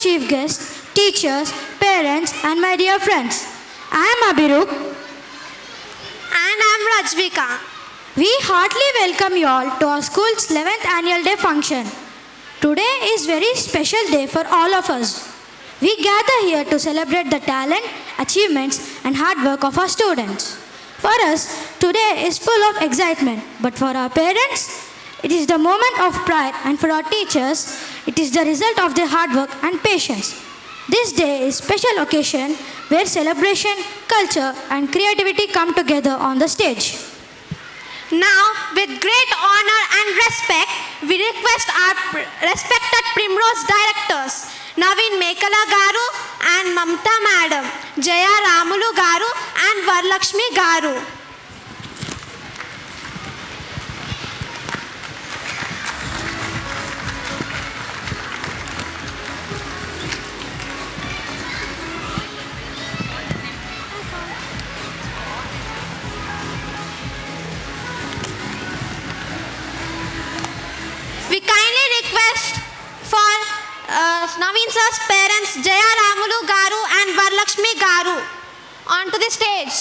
chief guests, teachers, parents, and my dear friends. I am Abhiru. And I am Rajvika. We heartily welcome you all to our school's 11th annual day function. Today is very special day for all of us. We gather here to celebrate the talent, achievements, and hard work of our students. For us, today is full of excitement, but for our parents, it is the moment of pride, and for our teachers, it is the result of their hard work and patience. This day is a special occasion where celebration, culture, and creativity come together on the stage. Now, with great honor and respect, we request our respected Primrose directors, Naveen Mekala Garu and Mamta Madam, Jaya Ramulu Garu and Varlakshmi Garu. We kindly request for Naveen sir's parents Jaya Ramulu Garu and Varlakshmi Garu onto the stage.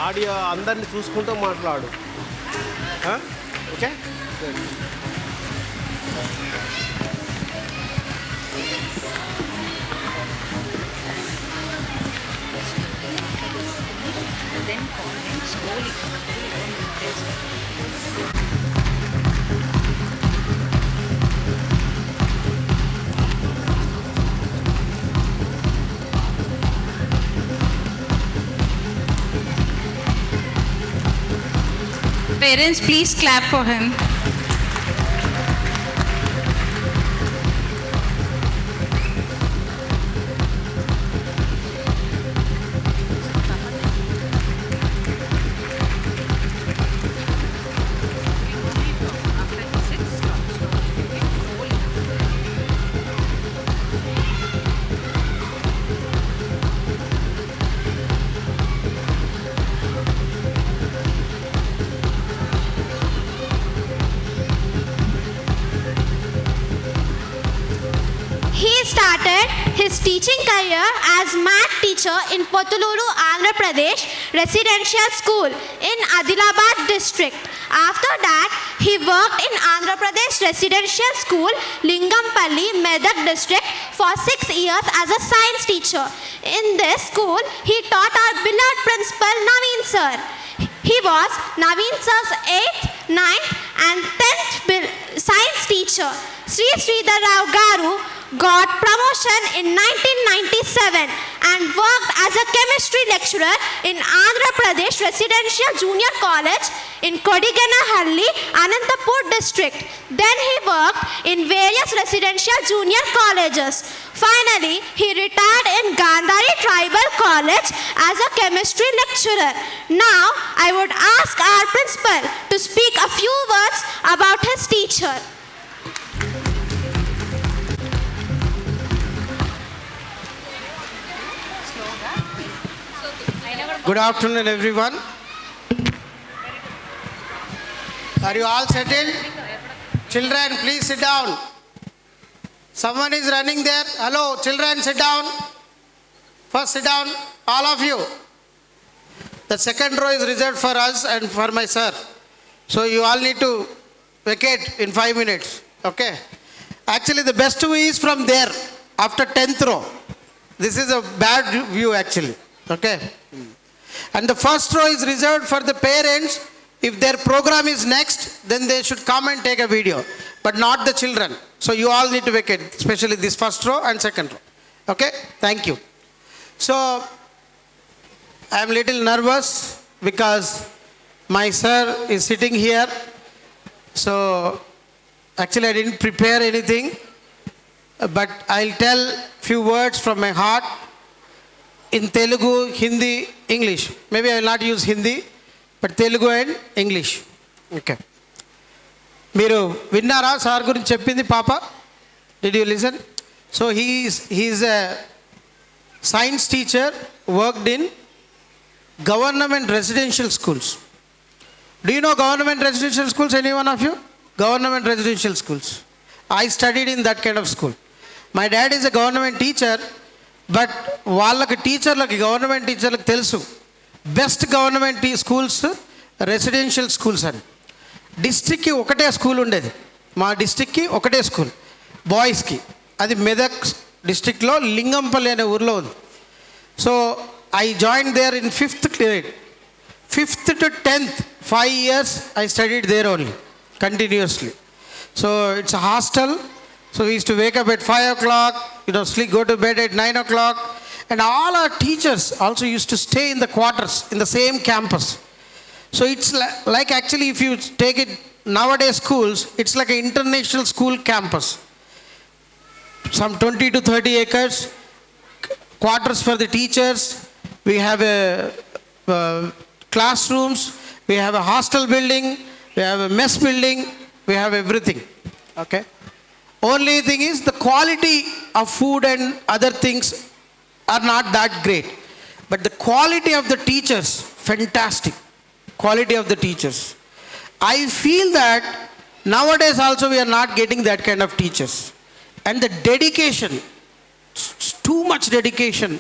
Audio అందరిని చూసుకుంటూ మాట్లాడు okay Parents, please clap for him. He started his teaching career as math teacher in Potuluru, Andhra Pradesh Residential School in Adilabad district. After that, he worked in Andhra Pradesh Residential School, Lingampalli, Medak district for 6 years as a science teacher. In this school, he taught our beloved principal Naveen sir. He was Naveen sir's 8th, 9th and 10th science teacher. Sri Sridhar Rao Garu got promotion in 1997 and worked as a chemistry lecturer in Andhra Pradesh Residential Junior College in Kodiganahalli, Anantapur district. Then he worked in various residential junior colleges. Finally, he retired in Gandhari Tribal College as a chemistry lecturer. Now, I would ask our principal to speak a few words about his teacher. Good afternoon, everyone. Are you all settled? Children, please sit down. Someone is running there. Hello, children, sit down. First, sit down, all of you. The second row is reserved for us and for my sir. So you all need to vacate in 5 minutes. Okay? Actually, the best way is from there, after 10th row. This is a bad view, actually. Okay? And the first row is reserved for the parents. If their program is next, then they should come and take a video, but not the children. So you all need to vacate, especially this first row and second row. Okay? Thank you. So I am little nervous because my sir is sitting here. So actually I didn't prepare anything, but I'll tell few words from my heart in Telugu, Hindi, English. Maybe I will not use Hindi, but Telugu and English. Okay. మీరు విన్నారా sir గురించి చెప్పింది పాప? Did you listen? So he is a science teacher, worked in government residential schools. Do you know government residential schools, any one of you? government residential schools. I studied in that kind of school. My dad is a government teacher, but వాళ్ళకి టీచర్లకి government టీచర్లకు తెలుసు best government schools residential schools అని. డిస్ట్రిక్ట్కి ఒకటే school ఉండేది, మా డిస్ట్రిక్ట్కి ఒకటే school బాయ్స్కి. అది మెదక్ డిస్ట్రిక్ట్లో లింగంపల్లి అనే ఊర్లో ఉంది. So I join there in 5th grade. 5th to 10th 5 years I studied there only continuously. So it's a hostel. So we used to wake up at 5 o'clock, sleep, go to bed at 9 o'clock. And all our teachers also used to stay in the quarters in the same campus. So it's like actually if you take it nowadays schools, it's like an international school campus. Some 20 to 30 acres, quarters for the teachers. We have classrooms, we have a hostel building, we have a mess building, we have everything. Okay. Only thing is the quality of food and other things are not that great. But the quality of the teachers, fantastic. Quality of the teachers. I feel that nowadays also we are not getting that kind of teachers. And the dedication, too much dedication.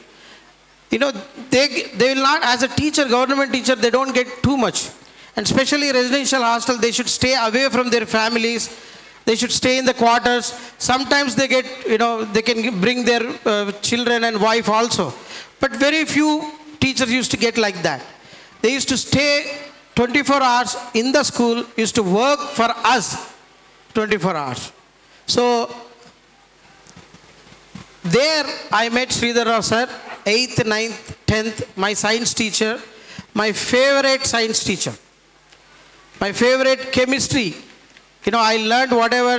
They will not, as a teacher, government teacher, they don't get too much. And especially residential hostel, they should stay away from their families. They should stay in the quarters. Sometimes they get, they can bring their children and wife also. But very few teachers used to get like that. They used to stay 24 hours in the school, used to work for us 24 hours. So there I met Sridhar Rao sir, 8th, 9th, 10th, my science teacher, my favorite science teacher, my favorite chemistry. I learned whatever,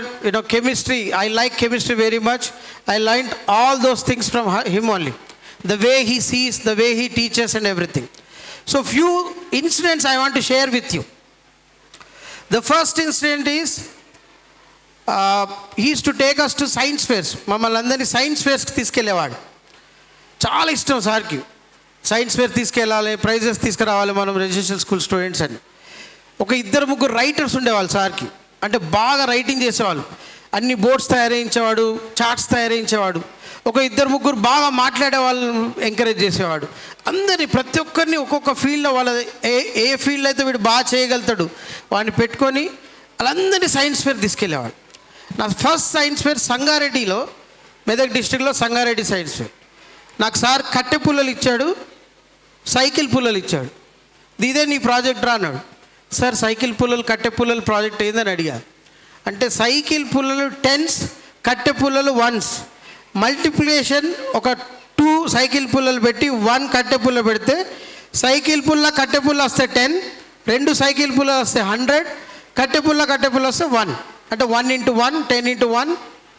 chemistry. I like chemistry very much. I learned all those things from him only. The way he sees, the way he teaches and everything. So few incidents I want to share with you. The first incident is, he used to take us to science fairs. మమ్మల్ని అందరినీ science ఫేర్స్కి తీసుకెళ్ళేవాడు. చాలా ఇష్టం సార్కి. Science fair తీసుకెళ్ళాలి, prices తీసుకురావాలి మనం residential school students అని. ఒక 2-3 రైటర్స్ ఉండేవాళ్ళు సార్కి. అంటే బాగా రైటింగ్ చేసేవాళ్ళు. అన్ని బోర్డ్స్ తయారు చేయించేవాడు, చార్ట్స్ తయారు చేయించేవాడు. ఒక 2-3 బాగా మాట్లాడే వాళ్ళని ఎంకరేజ్ చేసేవాడు. అందరినీ ప్రతి ఒక్కరిని ఒక్కొక్క ఫీల్డ్లో వాళ్ళ ఏ ఫీల్డ్ అయితే వీడు బాగా చేయగలుగుతాడు వాడిని పెట్టుకొని వాళ్ళందరినీ సైన్స్ ఫేర్ తీసుకెళ్ళేవాడు. నా ఫస్ట్ సైన్స్ ఫేర్ సంగారెడ్డిలో, మెదక్ డిస్ట్రిక్ట్లో సంగారెడ్డి సైన్స్ ఫేర్. నాకు సార్ కట్టె పుల్లలు ఇచ్చాడు, సైకిల్ పుల్లలు ఇచ్చాడు. ఇదే నీ ప్రాజెక్ట్ రా అన్నాడు. సార్ సైకిల్ పుల్లలు కట్టె పుల్లలు ప్రాజెక్ట్ ఏందని అడిగాను. అంటే సైకిల్ పుల్లలు 10s, కట్టె పుల్లలు 1s, మల్టిప్లికేషన్ ఒక 2 సైకిల్ పుల్లలు పెట్టి 1 కట్టె పుల్ల పెడితే సైకిల్ పుల్ల కట్టె పుల్ల వస్తే 10, 2 సైకిల్ పుల్ల వస్తే 100, కట్టె పుల్ల వస్తే 1. అంటే 1 into 1, 10 into 1,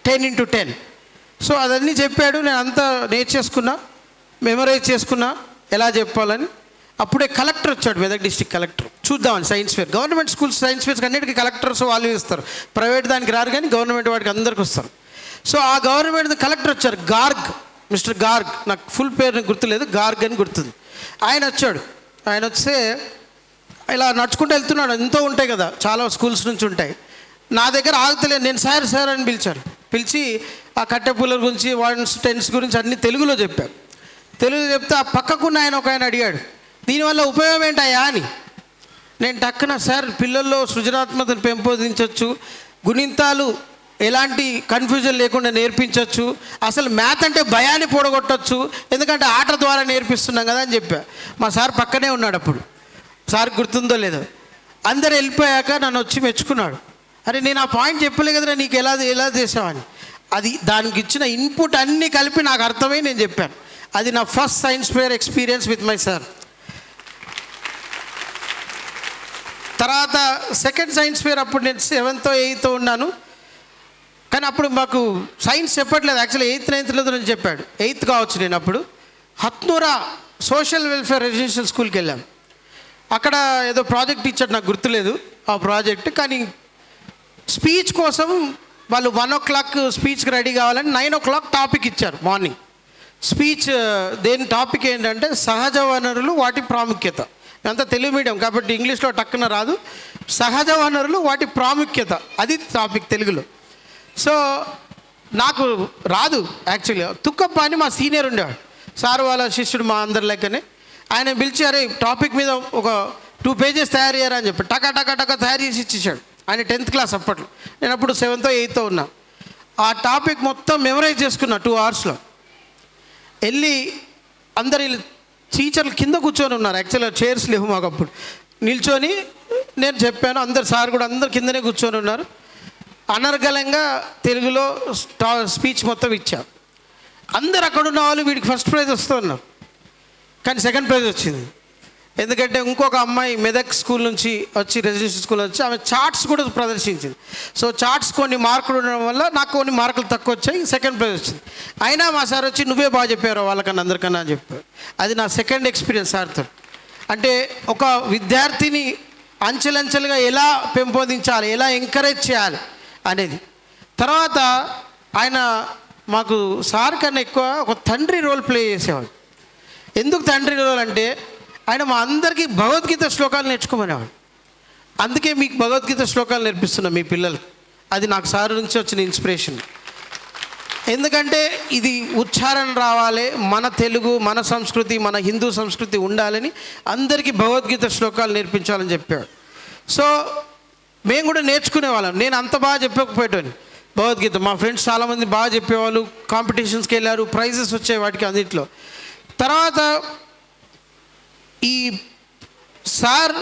10 into 10. సో అదన్నీ చెప్పాడు. నేను అంతా నేర్చేసుకున్నా, మెమరైజ్ చేసుకున్నా ఎలా చెప్పాలని. అప్పుడే కలెక్టర్ వచ్చాడు, మెదక్ డిస్ట్రిక్ట్ కలెక్టర్. చూద్దామని science fair, government schools science ఫేర్స్కి అన్నిటికీ కలెక్టర్స్ వాళ్ళు ఇస్తారు. ప్రైవేట్ దానికి రారు కానీ గవర్నమెంట్ వాడికి అందరికి వస్తారు. సో ఆ గవర్నమెంట్ కలెక్టర్ వచ్చారు, గార్గ్, మిస్టర్ గార్గ్. నాకు ఫుల్ పేరు గుర్తులేదు, గార్గ్ అని గుర్తుంది. ఆయన వచ్చాడు. ఆయన వస్తే ఇలా నడుచుకుంటూ వెళ్తున్నాడు. ఎంతో ఉంటాయి కదా, చాలా స్కూల్స్ నుంచి ఉంటాయి. నా దగ్గర ఆగుతలేదు. నేను సార్ సార్ అని పిలిచాను. పిలిచి ఆ కట్టెపుల్ల గురించి 1s, 10s గురించి అన్ని తెలుగులో చెప్పాను. తెలుగు చెప్తే ఆ పక్కకున్న ఆయన ఒక ఆయన అడిగాడు, దీనివల్ల ఉపయోగం ఏంటయ్యా అని. నేను టక్కున సార్ పిల్లల్లో సృజనాత్మకతను పెంపొందించవచ్చు, గుణింతాలు ఎలాంటి కన్ఫ్యూజన్ లేకుండా నేర్పించవచ్చు, అసలు మ్యాథ్ అంటే భయాన్ని పొడగొట్టచ్చు, ఎందుకంటే ఆట ద్వారా నేర్పిస్తున్నాం కదా అని చెప్పా. మా సార్ పక్కనే ఉన్నాడు అప్పుడు. సార్ గుర్తుందో లేదో. అందరు వెళ్ళిపోయాక నన్ను వచ్చి మెచ్చుకున్నాడు. అరే నేను ఆ పాయింట్ చెప్పలే కదరా నీకు ఎలా చేసావని. అది దానికి ఇచ్చిన ఇన్పుట్ అన్నీ కలిపి నాకు అర్థమై నేను చెప్పాను. అది నా first science fair experience with my sir. తర్వాత సెకండ్ సైన్స్ ఫేర్ అప్పుడు నేను 7th, 8th ఉన్నాను. కానీ అప్పుడు మాకు సైన్స్ చెప్పట్లేదు. యాక్చువల్లీ 8th, 9th నేను చెప్పాడు. 8th కావచ్చు. నేను అప్పుడు హత్నూరా సోషల్ వెల్ఫేర్ రెసిడెన్షియల్ స్కూల్కి వెళ్ళాను. అక్కడ ఏదో ప్రాజెక్ట్ ఇచ్చాడు, నాకు గుర్తులేదు ఆ ప్రాజెక్ట్. కానీ స్పీచ్ కోసం వాళ్ళు 1 o'clock స్పీచ్కి రెడీ కావాలని 9 o'clock టాపిక్ ఇచ్చారు మార్నింగ్. స్పీచ్ దేని టాపిక్ ఏంటంటే సహజ వనరులు, వాటి ప్రాముఖ్యత. అంతా తెలుగు మీడియం కాబట్టి ఇంగ్లీష్లో టక్కున రాదు. సహజ వనరులు, వాటి ప్రాముఖ్యత, అది టాపిక్ తెలుగులో. సో నాకు రాదు యాక్చువల్గా. తుక్కప్ప అని మా సీనియర్ ఉండేవాడు, సార్ వాళ్ళ శిష్యుడు మా అందరి లెక్కనే. ఆయన పిలిచి అరే టాపిక్ మీద ఒక 2 పేజెస్ తయారు చేయరా అని చెప్పి టకా టకా టకా తయారు చేసి ఇచ్చేసాడు. ఆయన 10th క్లాస్ అప్పట్లో, నేను అప్పుడు 7th or 8th ఉన్నా. ఆ టాపిక్ మొత్తం మెమరైజ్ చేసుకున్నా 2 hours. వెళ్ళి అందరి టీచర్లు కింద కూర్చొని ఉన్నారు, యాక్చువల్గా చైర్స్ లేవు మాకు అప్పుడు. నిల్చొని నేను చెప్పాను, అందరు సార్ కూడా అందరు కిందనే కూర్చొని ఉన్నారు. అనర్గళంగా తెలుగులో స్పీచ్ మొత్తం ఇచ్చాం. అందరు అక్కడ ఉన్న వాళ్ళు వీడికి ఫస్ట్ ప్రైజ్ వస్తున్నారు, కానీ సెకండ్ ప్రైజ్ వచ్చింది. ఎందుకంటే ఇంకొక అమ్మాయి మెదక్ స్కూల్ నుంచి వచ్చి, రెసిడెన్షియల్ స్కూల్ వచ్చి, ఆమె చార్ట్స్ కూడా ప్రదర్శించింది. సో చార్ట్స్ కొన్ని మార్కులు ఉండడం వల్ల నాకు కొన్ని మార్కులు తక్కువ వచ్చాయి, సెకండ్ ప్రైజ్ వచ్చింది. అయినా మా సార్ వచ్చి నువ్వే బాగా చెప్పారు వాళ్ళకన్నా అందరికన్నా అని చెప్పారు. అది నా సెకండ్ ఎక్స్పీరియన్స్ సార్తో. అంటే ఒక విద్యార్థిని అంచెలంచెలుగా ఎలా పెంపొందించాలి, ఎలా ఎంకరేజ్ చేయాలి అనేది. తర్వాత ఆయన మాకు సార్ కన్నా ఎక్కువ ఒక తండ్రి రోల్ ప్లే చేసేవాడు. ఎందుకు తండ్రి రోల్ అంటే ఆయన మా అందరికీ భగవద్గీత శ్లోకాలు నేర్చుకోమనేవాడు. అందుకే మీకు భగవద్గీత శ్లోకాలు నేర్పిస్తున్నా మీ పిల్లలు. అది నాకు సార్ నుంచి వచ్చిన ఇన్స్పిరేషన్. ఎందుకంటే ఇది ఉచ్చారణ రావాలి, మన తెలుగు, మన సంస్కృతి, మన హిందూ సంస్కృతి ఉండాలని అందరికీ భగవద్గీత శ్లోకాలు నేర్పించాలని చెప్పాడు. సో మేము కూడా నేర్చుకునేవాళ్ళం. నేను అంత బాగా చెప్పకపోయేటోని భగవద్గీత. మా ఫ్రెండ్స్ చాలామంది బాగా చెప్పేవాళ్ళు, కాంపిటీషన్స్కి వెళ్ళారు, ప్రైజెస్ వచ్చాయి వాటికి అన్నింటిలో. తర్వాత ఈ సార్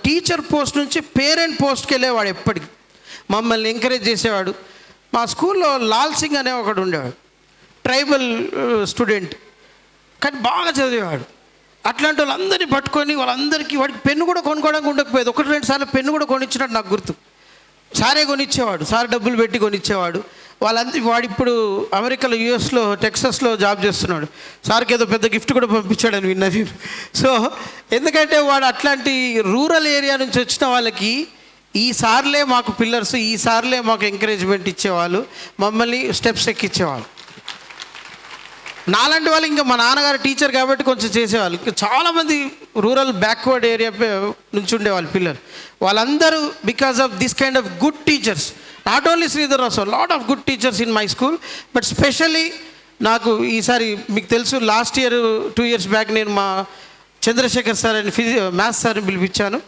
టీచర్ పోస్ట్ నుంచి పేరెంట్ పోస్ట్కి వెళ్ళేవాడు. ఎప్పటికీ మమ్మల్ని ఎంకరేజ్ చేసేవాడు. మా స్కూల్లో లాల్ సింగ్ అనే ఒకడు ఉండేవాడు, ట్రైబల్ స్టూడెంట్, కానీ బాగా చదివేవాడు. అట్లాంటి వాళ్ళందరినీ పట్టుకొని వాళ్ళందరికీ వాడికి పెన్ను కూడా కొనుక్కోవడానికి ఉండకపోయేది. 1-2 సార్లు పెన్ను కూడా కొనిచ్చినట్టు నాకు గుర్తు. సారే కొనిచ్చేవాడు, సార్ డబ్బులు పెట్టి కొనిచ్చేవాడు. వాడిప్పుడు అమెరికాలో, యూఎస్లో, టెక్సస్లో జాబ్ చేస్తున్నాడు. సార్కి ఏదో పెద్ద గిఫ్ట్ కూడా పంపించాడని విన్నది. సో ఎందుకంటే వాడు అట్లాంటి రూరల్ ఏరియా నుంచి వచ్చిన వాళ్ళకి ఈ సార్లే మాకు పిల్లర్స్, ఈ సార్లే మాకు ఎంకరేజ్మెంట్ ఇచ్చేవాళ్ళు, మమ్మల్ని స్టెప్స్ ఎక్కించేవాళ్ళు. నాలాంటి వాళ్ళు ఇంకా మా నాన్నగారు టీచర్ కాబట్టి కొంచెం చేసేవాళ్ళు. ఇంకా చాలామంది రూరల్ బ్యాక్వర్డ్ ఏరియా నుంచి ఉండేవాళ్ళు పిల్లలు. వాళ్ళందరూ because of this kind of good teachers, not only Sridhar Rao, lot of good teachers in my school. But specially నాకు ఈసారి మీకు తెలుసు, లాస్ట్ ఇయర్ 2 years బ్యాక్ నేను మా చంద్రశేఖర్ సార్ అని మ్యాథ్స్ సార్ని పిలిపించాను.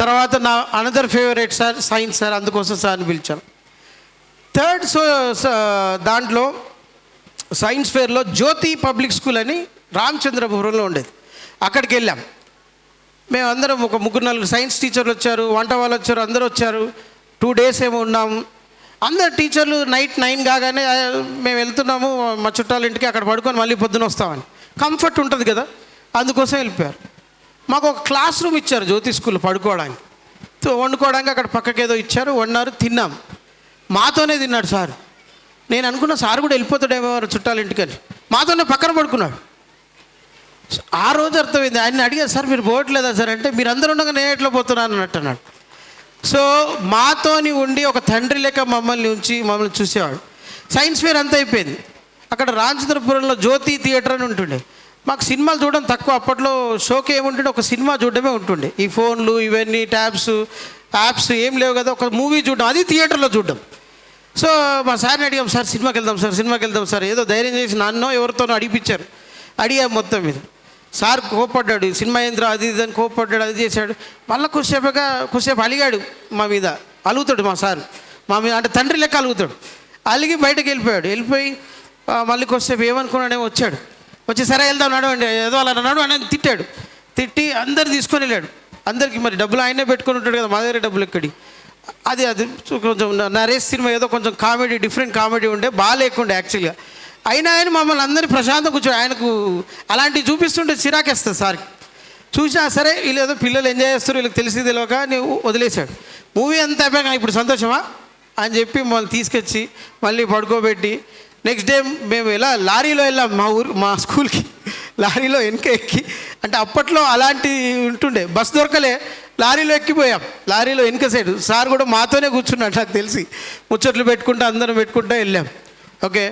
తర్వాత నా another favourite sir science sir, అందుకోసం సార్ని పిలిచాను. థర్డ్ దాంట్లో సైన్స్ ఫేర్లో జ్యోతి పబ్లిక్ స్కూల్ అని రామచంద్రపురంలో ఉండేది. అక్కడికి వెళ్ళాం మేమందరం. ఒక 3-4 సైన్స్ టీచర్లు వచ్చారు, వంట వాళ్ళు వచ్చారు, అందరూ వచ్చారు. 2 days ఏమో ఉన్నాము. అందరు టీచర్లు నైట్ 9 కాగానే మేము వెళ్తున్నాము మా చుట్టాల ఇంటికి, అక్కడ పడుకొని మళ్ళీ పొద్దున వస్తామని కంఫర్ట్ ఉంటుంది కదా, అందుకోసం వెళ్ళిపోయారు. మాకు ఒక క్లాస్ రూమ్ ఇచ్చారు జ్యోతి స్కూల్లో పడుకోవడానికి, వండుకోవడానికి అక్కడ పక్కకి ఏదో ఇచ్చారు, వండారు, తిన్నాం. మాతోనే తిన్నాడు సార్. నేను అనుకున్న సార్ కూడా వెళ్ళిపోతాడేమో చుట్టాల ఇంటికని, మాతోనే పక్కన పడుకున్నాడు. ఆ రోజు అర్థమైంది. ఆయన అడిగారు, సార్ మీరు పోవట్లేదా సార్ అంటే, మీరు అందరూ ఉండగా నేను ఎట్లా పోతున్నాను అన్నట్టు అన్నాడు. సో మాతోని ఉండి ఒక తండ్రి లెక్క మమ్మల్ని ఉంచి మమ్మల్ని చూసేవాడు. సైన్స్ ఫేర్ అంతా అయిపోయింది. అక్కడ రామచంద్రపురంలో జ్యోతి థియేటర్ అని ఉంటుండే. మాకు సినిమాలు చూడడం తక్కువ, అప్పట్లో షోకి ఏముంటుండే, ఒక సినిమా చూడడమే ఉంటుండే. ఈ ఫోన్లు ఇవన్నీ ట్యాబ్స్ యాప్స్ ఏం లేవు కదా, ఒక మూవీ చూడడం, అది థియేటర్లో చూడడం. సో మా సార్ని అడిగాం, సార్ సినిమాకి వెళ్దాం సార్, సినిమాకి వెళ్దాం సార్. ఏదో ధైర్యం చేసి నన్నో ఎవరితోనో అడిపించారు. అడిగా మొత్తం మీద. సార్ కోప్పడ్డాడు, సినిమా ఏంద్రా అది ఇది అని కోప్పడ్డాడు, అది చేశాడు. మళ్ళీ కొద్దిసేపు అలిగాడు మా మీద. అలుగుతాడు మా సార్ మా మీద, అంటే తండ్రి లెక్క అలుగుతాడు. అలిగి బయటకు వెళ్ళిపోయి మళ్ళీ కొద్దిసేపు ఏమనుకున్నాడేమో వచ్చాడు. వచ్చి సరే వెళ్దాం నడవండి, ఏదో అలా నడవండి అని తిట్టాడు. తిట్టి అందరు తీసుకొని వెళ్ళాడు. అందరికి మరి డబ్బులు ఆయనే పెట్టుకొని ఉంటాడు కదా, మా దగ్గర డబ్బులు ఎక్కడి. అది కొంచెం నరేష్ సినిమా ఏదో కొంచెం కామెడీ, డిఫరెంట్ కామెడీ ఉండే, బాగా లేకుండే యాక్చువల్గా. అయినా ఆయన మమ్మల్ని అందరినీ ప్రశాంతం కూర్చోడు. ఆయనకు అలాంటివి చూపిస్తుంటే చిరాకేస్తుంది సార్కి. చూసినా సరే వీళ్ళు ఏదో పిల్లలు ఎంజాయ్ చేస్తారు, వీళ్ళకి తెలిసి తెలియక నీవు వదిలేశాడు. మూవీ అంతా అయిపోయాక ఇప్పుడు సంతోషమా అని చెప్పి మమ్మల్ని తీసుకొచ్చి మళ్ళీ పడుకోబెట్టి నెక్స్ట్ డే మేము లారీలో వెళ్ళాం మా స్కూల్కి. లారీలో వెనక ఎక్కి, అంటే అప్పట్లో అలాంటి ఉంటుండే, బస్ దొరకలే, లారీలో ఎక్కిపోయాం. లారీలో వెనక సైడ్ సార్ కూడా మాతోనే కూర్చున్నాడు నాకు తెలిసి. ముచ్చట్లు పెట్టుకుంటూ అందరం పెట్టుకుంటూ వెళ్ళాం. ఓకే,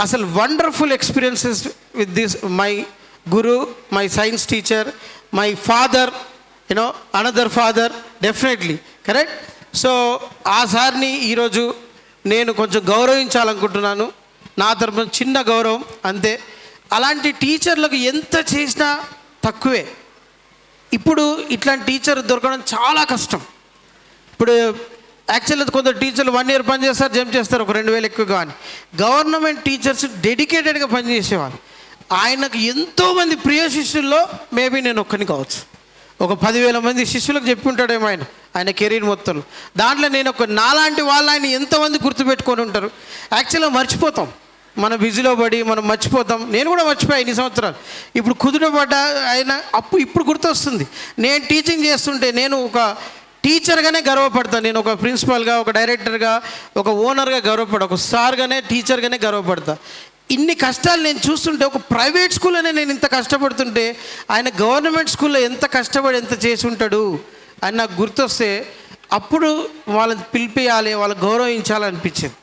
అసలు wonderful experiences with this my Guru, my science teacher, my father, another father, definitely correct. So ఆ సార్ని ఈరోజు నేను కొంచెం గౌరవించాలనుకుంటున్నాను. నా తరపున చిన్న గౌరవం అంతే. అలాంటి టీచర్లకు ఎంత చేసినా తక్కువే. ఇప్పుడు ఇట్లాంటి టీచర్ దొరకడం చాలా కష్టం. ఇప్పుడు యాక్చువల్గా కొందరు టీచర్లు 1 year పని చేస్తారు, జంప్ చేస్తారు ఒక 2,000 ఎక్కువ. కానీ గవర్నమెంట్ టీచర్స్ డెడికేటెడ్గా పనిచేసేవాళ్ళు. ఆయనకు ఎంతోమంది ప్రియ శిష్యుల్లో మేబీ నేను ఒక్కని కావచ్చు. ఒక 10,000 మంది శిష్యులకు చెప్పి ఉంటాడేమో ఆయన కెరీర్ మొత్తంలో. దాంట్లో నేను నాలాంటి వాళ్ళు ఆయన ఎంతమంది గుర్తుపెట్టుకొని ఉంటారు. యాక్చువల్గా మర్చిపోతాం, మన బిజీలో పడి మనం మర్చిపోతాం. నేను కూడా మర్చిపోయాను ఇన్ని సంవత్సరాలు. ఇప్పుడు కుదుటపడ్డ ఆయన ఇప్పుడు గుర్తొస్తుంది. నేను టీచింగ్ చేస్తుంటే నేను ఒక టీచర్గానే గర్వపడతాను. నేను ఒక ప్రిన్సిపాల్గా, ఒక డైరెక్టర్గా, ఒక ఓనర్గా గర్వపడ, ఒక సార్గానే, టీచర్గానే గర్వపడతా. ఇన్ని కష్టాలు నేను చూస్తుంటే, ఒక ప్రైవేట్ స్కూల్లోనే నేను ఇంత కష్టపడుతుంటే ఆయన గవర్నమెంట్ స్కూల్లో ఎంత కష్టపడి ఎంత చేసి ఉంటాడు అని నాకు గుర్తొస్తే అప్పుడు వాళ్ళని పిలిపియాలి, వాళ్ళని గౌరవించాలనిపించింది.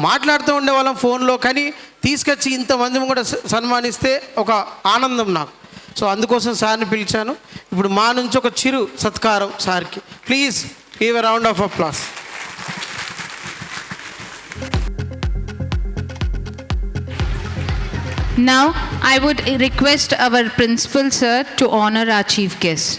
మాట్లాడుతూ ఉండేవాళ్ళం ఫోన్లో, కానీ తీసుకొచ్చి ఇంతమంది కూడా సన్మానిస్తే ఒక ఆనందం నాకు. సో అందుకోసం సార్ని పిలిచాను. ఇప్పుడు మా నుంచి ఒక చిరు సత్కారం సార్కి. Please give a round of applause. Now, I would request our principal sir to honor our chief guest.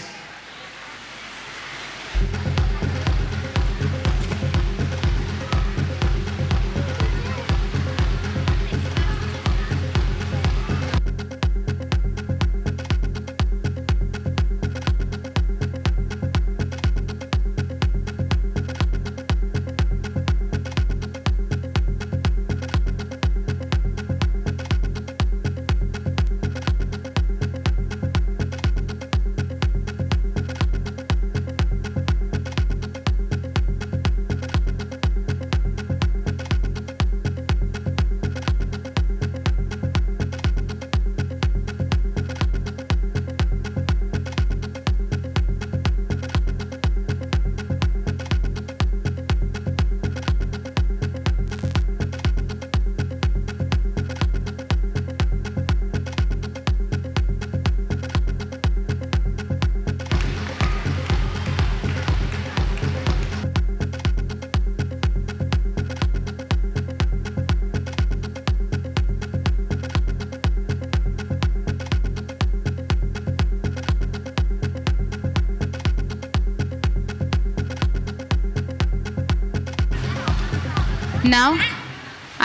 Now,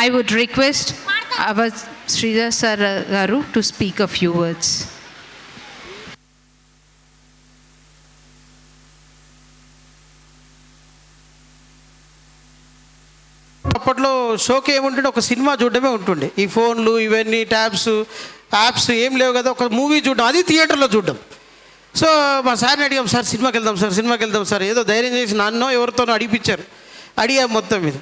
I would request our Sridhar Sir Garu to speak a few words. అప్పట్లో షోకి ఏముంటుండే, ఒక cinema చూడడమే ఉంటుండే. ఈ ఫోన్లు ఇవన్నీ tabs apps ఏం లేవు కదా. ఒక మూవీ చూడడం, అది థియేటర్లో చూడడం. సో మా సార్ని అడిగాం, సార్ సినిమాకి వెళ్దాం సార్. ఏదో ధైర్యం చేసి నన్నో ఎవరితోనో అడిగిపించారు. అడిగాం మొత్తం మీద.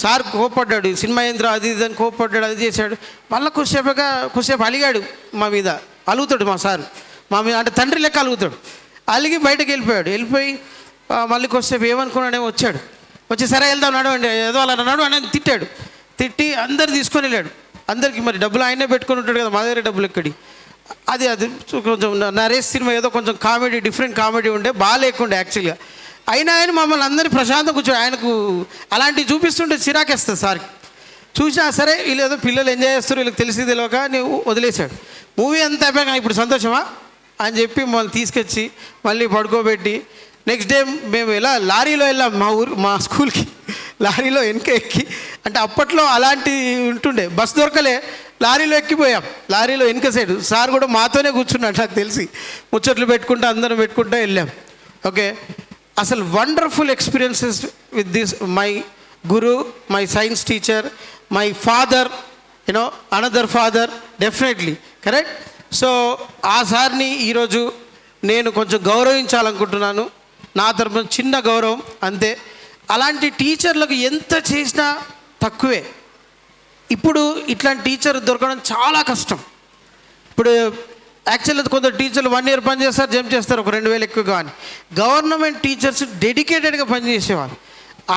సార్ కోప్పడ్డాడు, సినిమా ఏంద్రా అది ఇదని కోప్పడ్డాడు, అది చేశాడు. మళ్ళీ కొద్దిసేపు అలిగాడు మా మీద. అలుగుతాడు మా సార్ మా మీద, అంటే తండ్రి లెక్క అలుగుతాడు. అలిగి బయటకు వెళ్ళిపోయి మళ్ళీ కొద్దిసేపు ఏమనుకున్నాడేమో వచ్చి సరే వెళ్దాం నడవండి, ఏదో అలా నడు అని తిట్టాడు. తిట్టి అందరు తీసుకొని వెళ్ళాడు. అందరికీ మరి డబ్బులు ఆయనే పెట్టుకొని ఉంటాడు కదా, మా దగ్గర డబ్బులు ఎక్కడి. అది కొంచెం నరేష్ సినిమా ఏదో కొంచెం కామెడీ, డిఫరెంట్ కామెడీ ఉండే, బాగా లేకుండే యాక్చువల్గా. అయినా ఆయన మమ్మల్ని అందరినీ ప్రశాంతంగా కూర్చో, ఆయనకు అలాంటివి చూపిస్తుంటే చిరాకేస్తుంది సార్కి. చూసినా సరే వీళ్ళు ఏదో పిల్లలు ఎంజాయ్ చేస్తారు, వీళ్ళకి తెలిసి తెలియక నువ్వు వదిలేశాడు. మూవీ అంతా అయిపోయాక ఇప్పుడు సంతోషమా అని చెప్పి మమ్మల్ని తీసుకొచ్చి మళ్ళీ పడుకోబెట్టి నెక్స్ట్ డే మేము లారీలో వెళ్ళాం మా స్కూల్కి. లారీలో వెనక ఎక్కి, అంటే అప్పట్లో అలాంటి ఉంటుండే, బస్ దొరకలే, లారీలో ఎక్కిపోయాం. లారీలో వెనక సైడ్ సార్ కూడా మాతోనే కూర్చున్నాడు నాకు తెలిసి. ముచ్చట్లు పెట్టుకుంటూ అందరం పెట్టుకుంటూ వెళ్ళాం. ఓకే, అసలు wonderful experiences with this my Guru, my science teacher, my father, another father, definitely correct. So ఆ సార్ని ఈరోజు నేను కొంచెం గౌరవించాలనుకుంటున్నాను. నా తరపున చిన్న గౌరవం అంతే. అలాంటి టీచర్లకు ఎంత చేసినా తక్కువే. ఇప్పుడు ఇట్లాంటి టీచర్ దొరకడం చాలా కష్టం. ఇప్పుడు యాక్చువల్గా కొందరు టీచర్లు 1 year పని చేస్తారు, జంప్ చేస్తారు ఒక 2,000 ఎక్కువ. కానీ గవర్నమెంట్ టీచర్స్ డెడికేటెడ్గా పనిచేసేవాళ్ళు.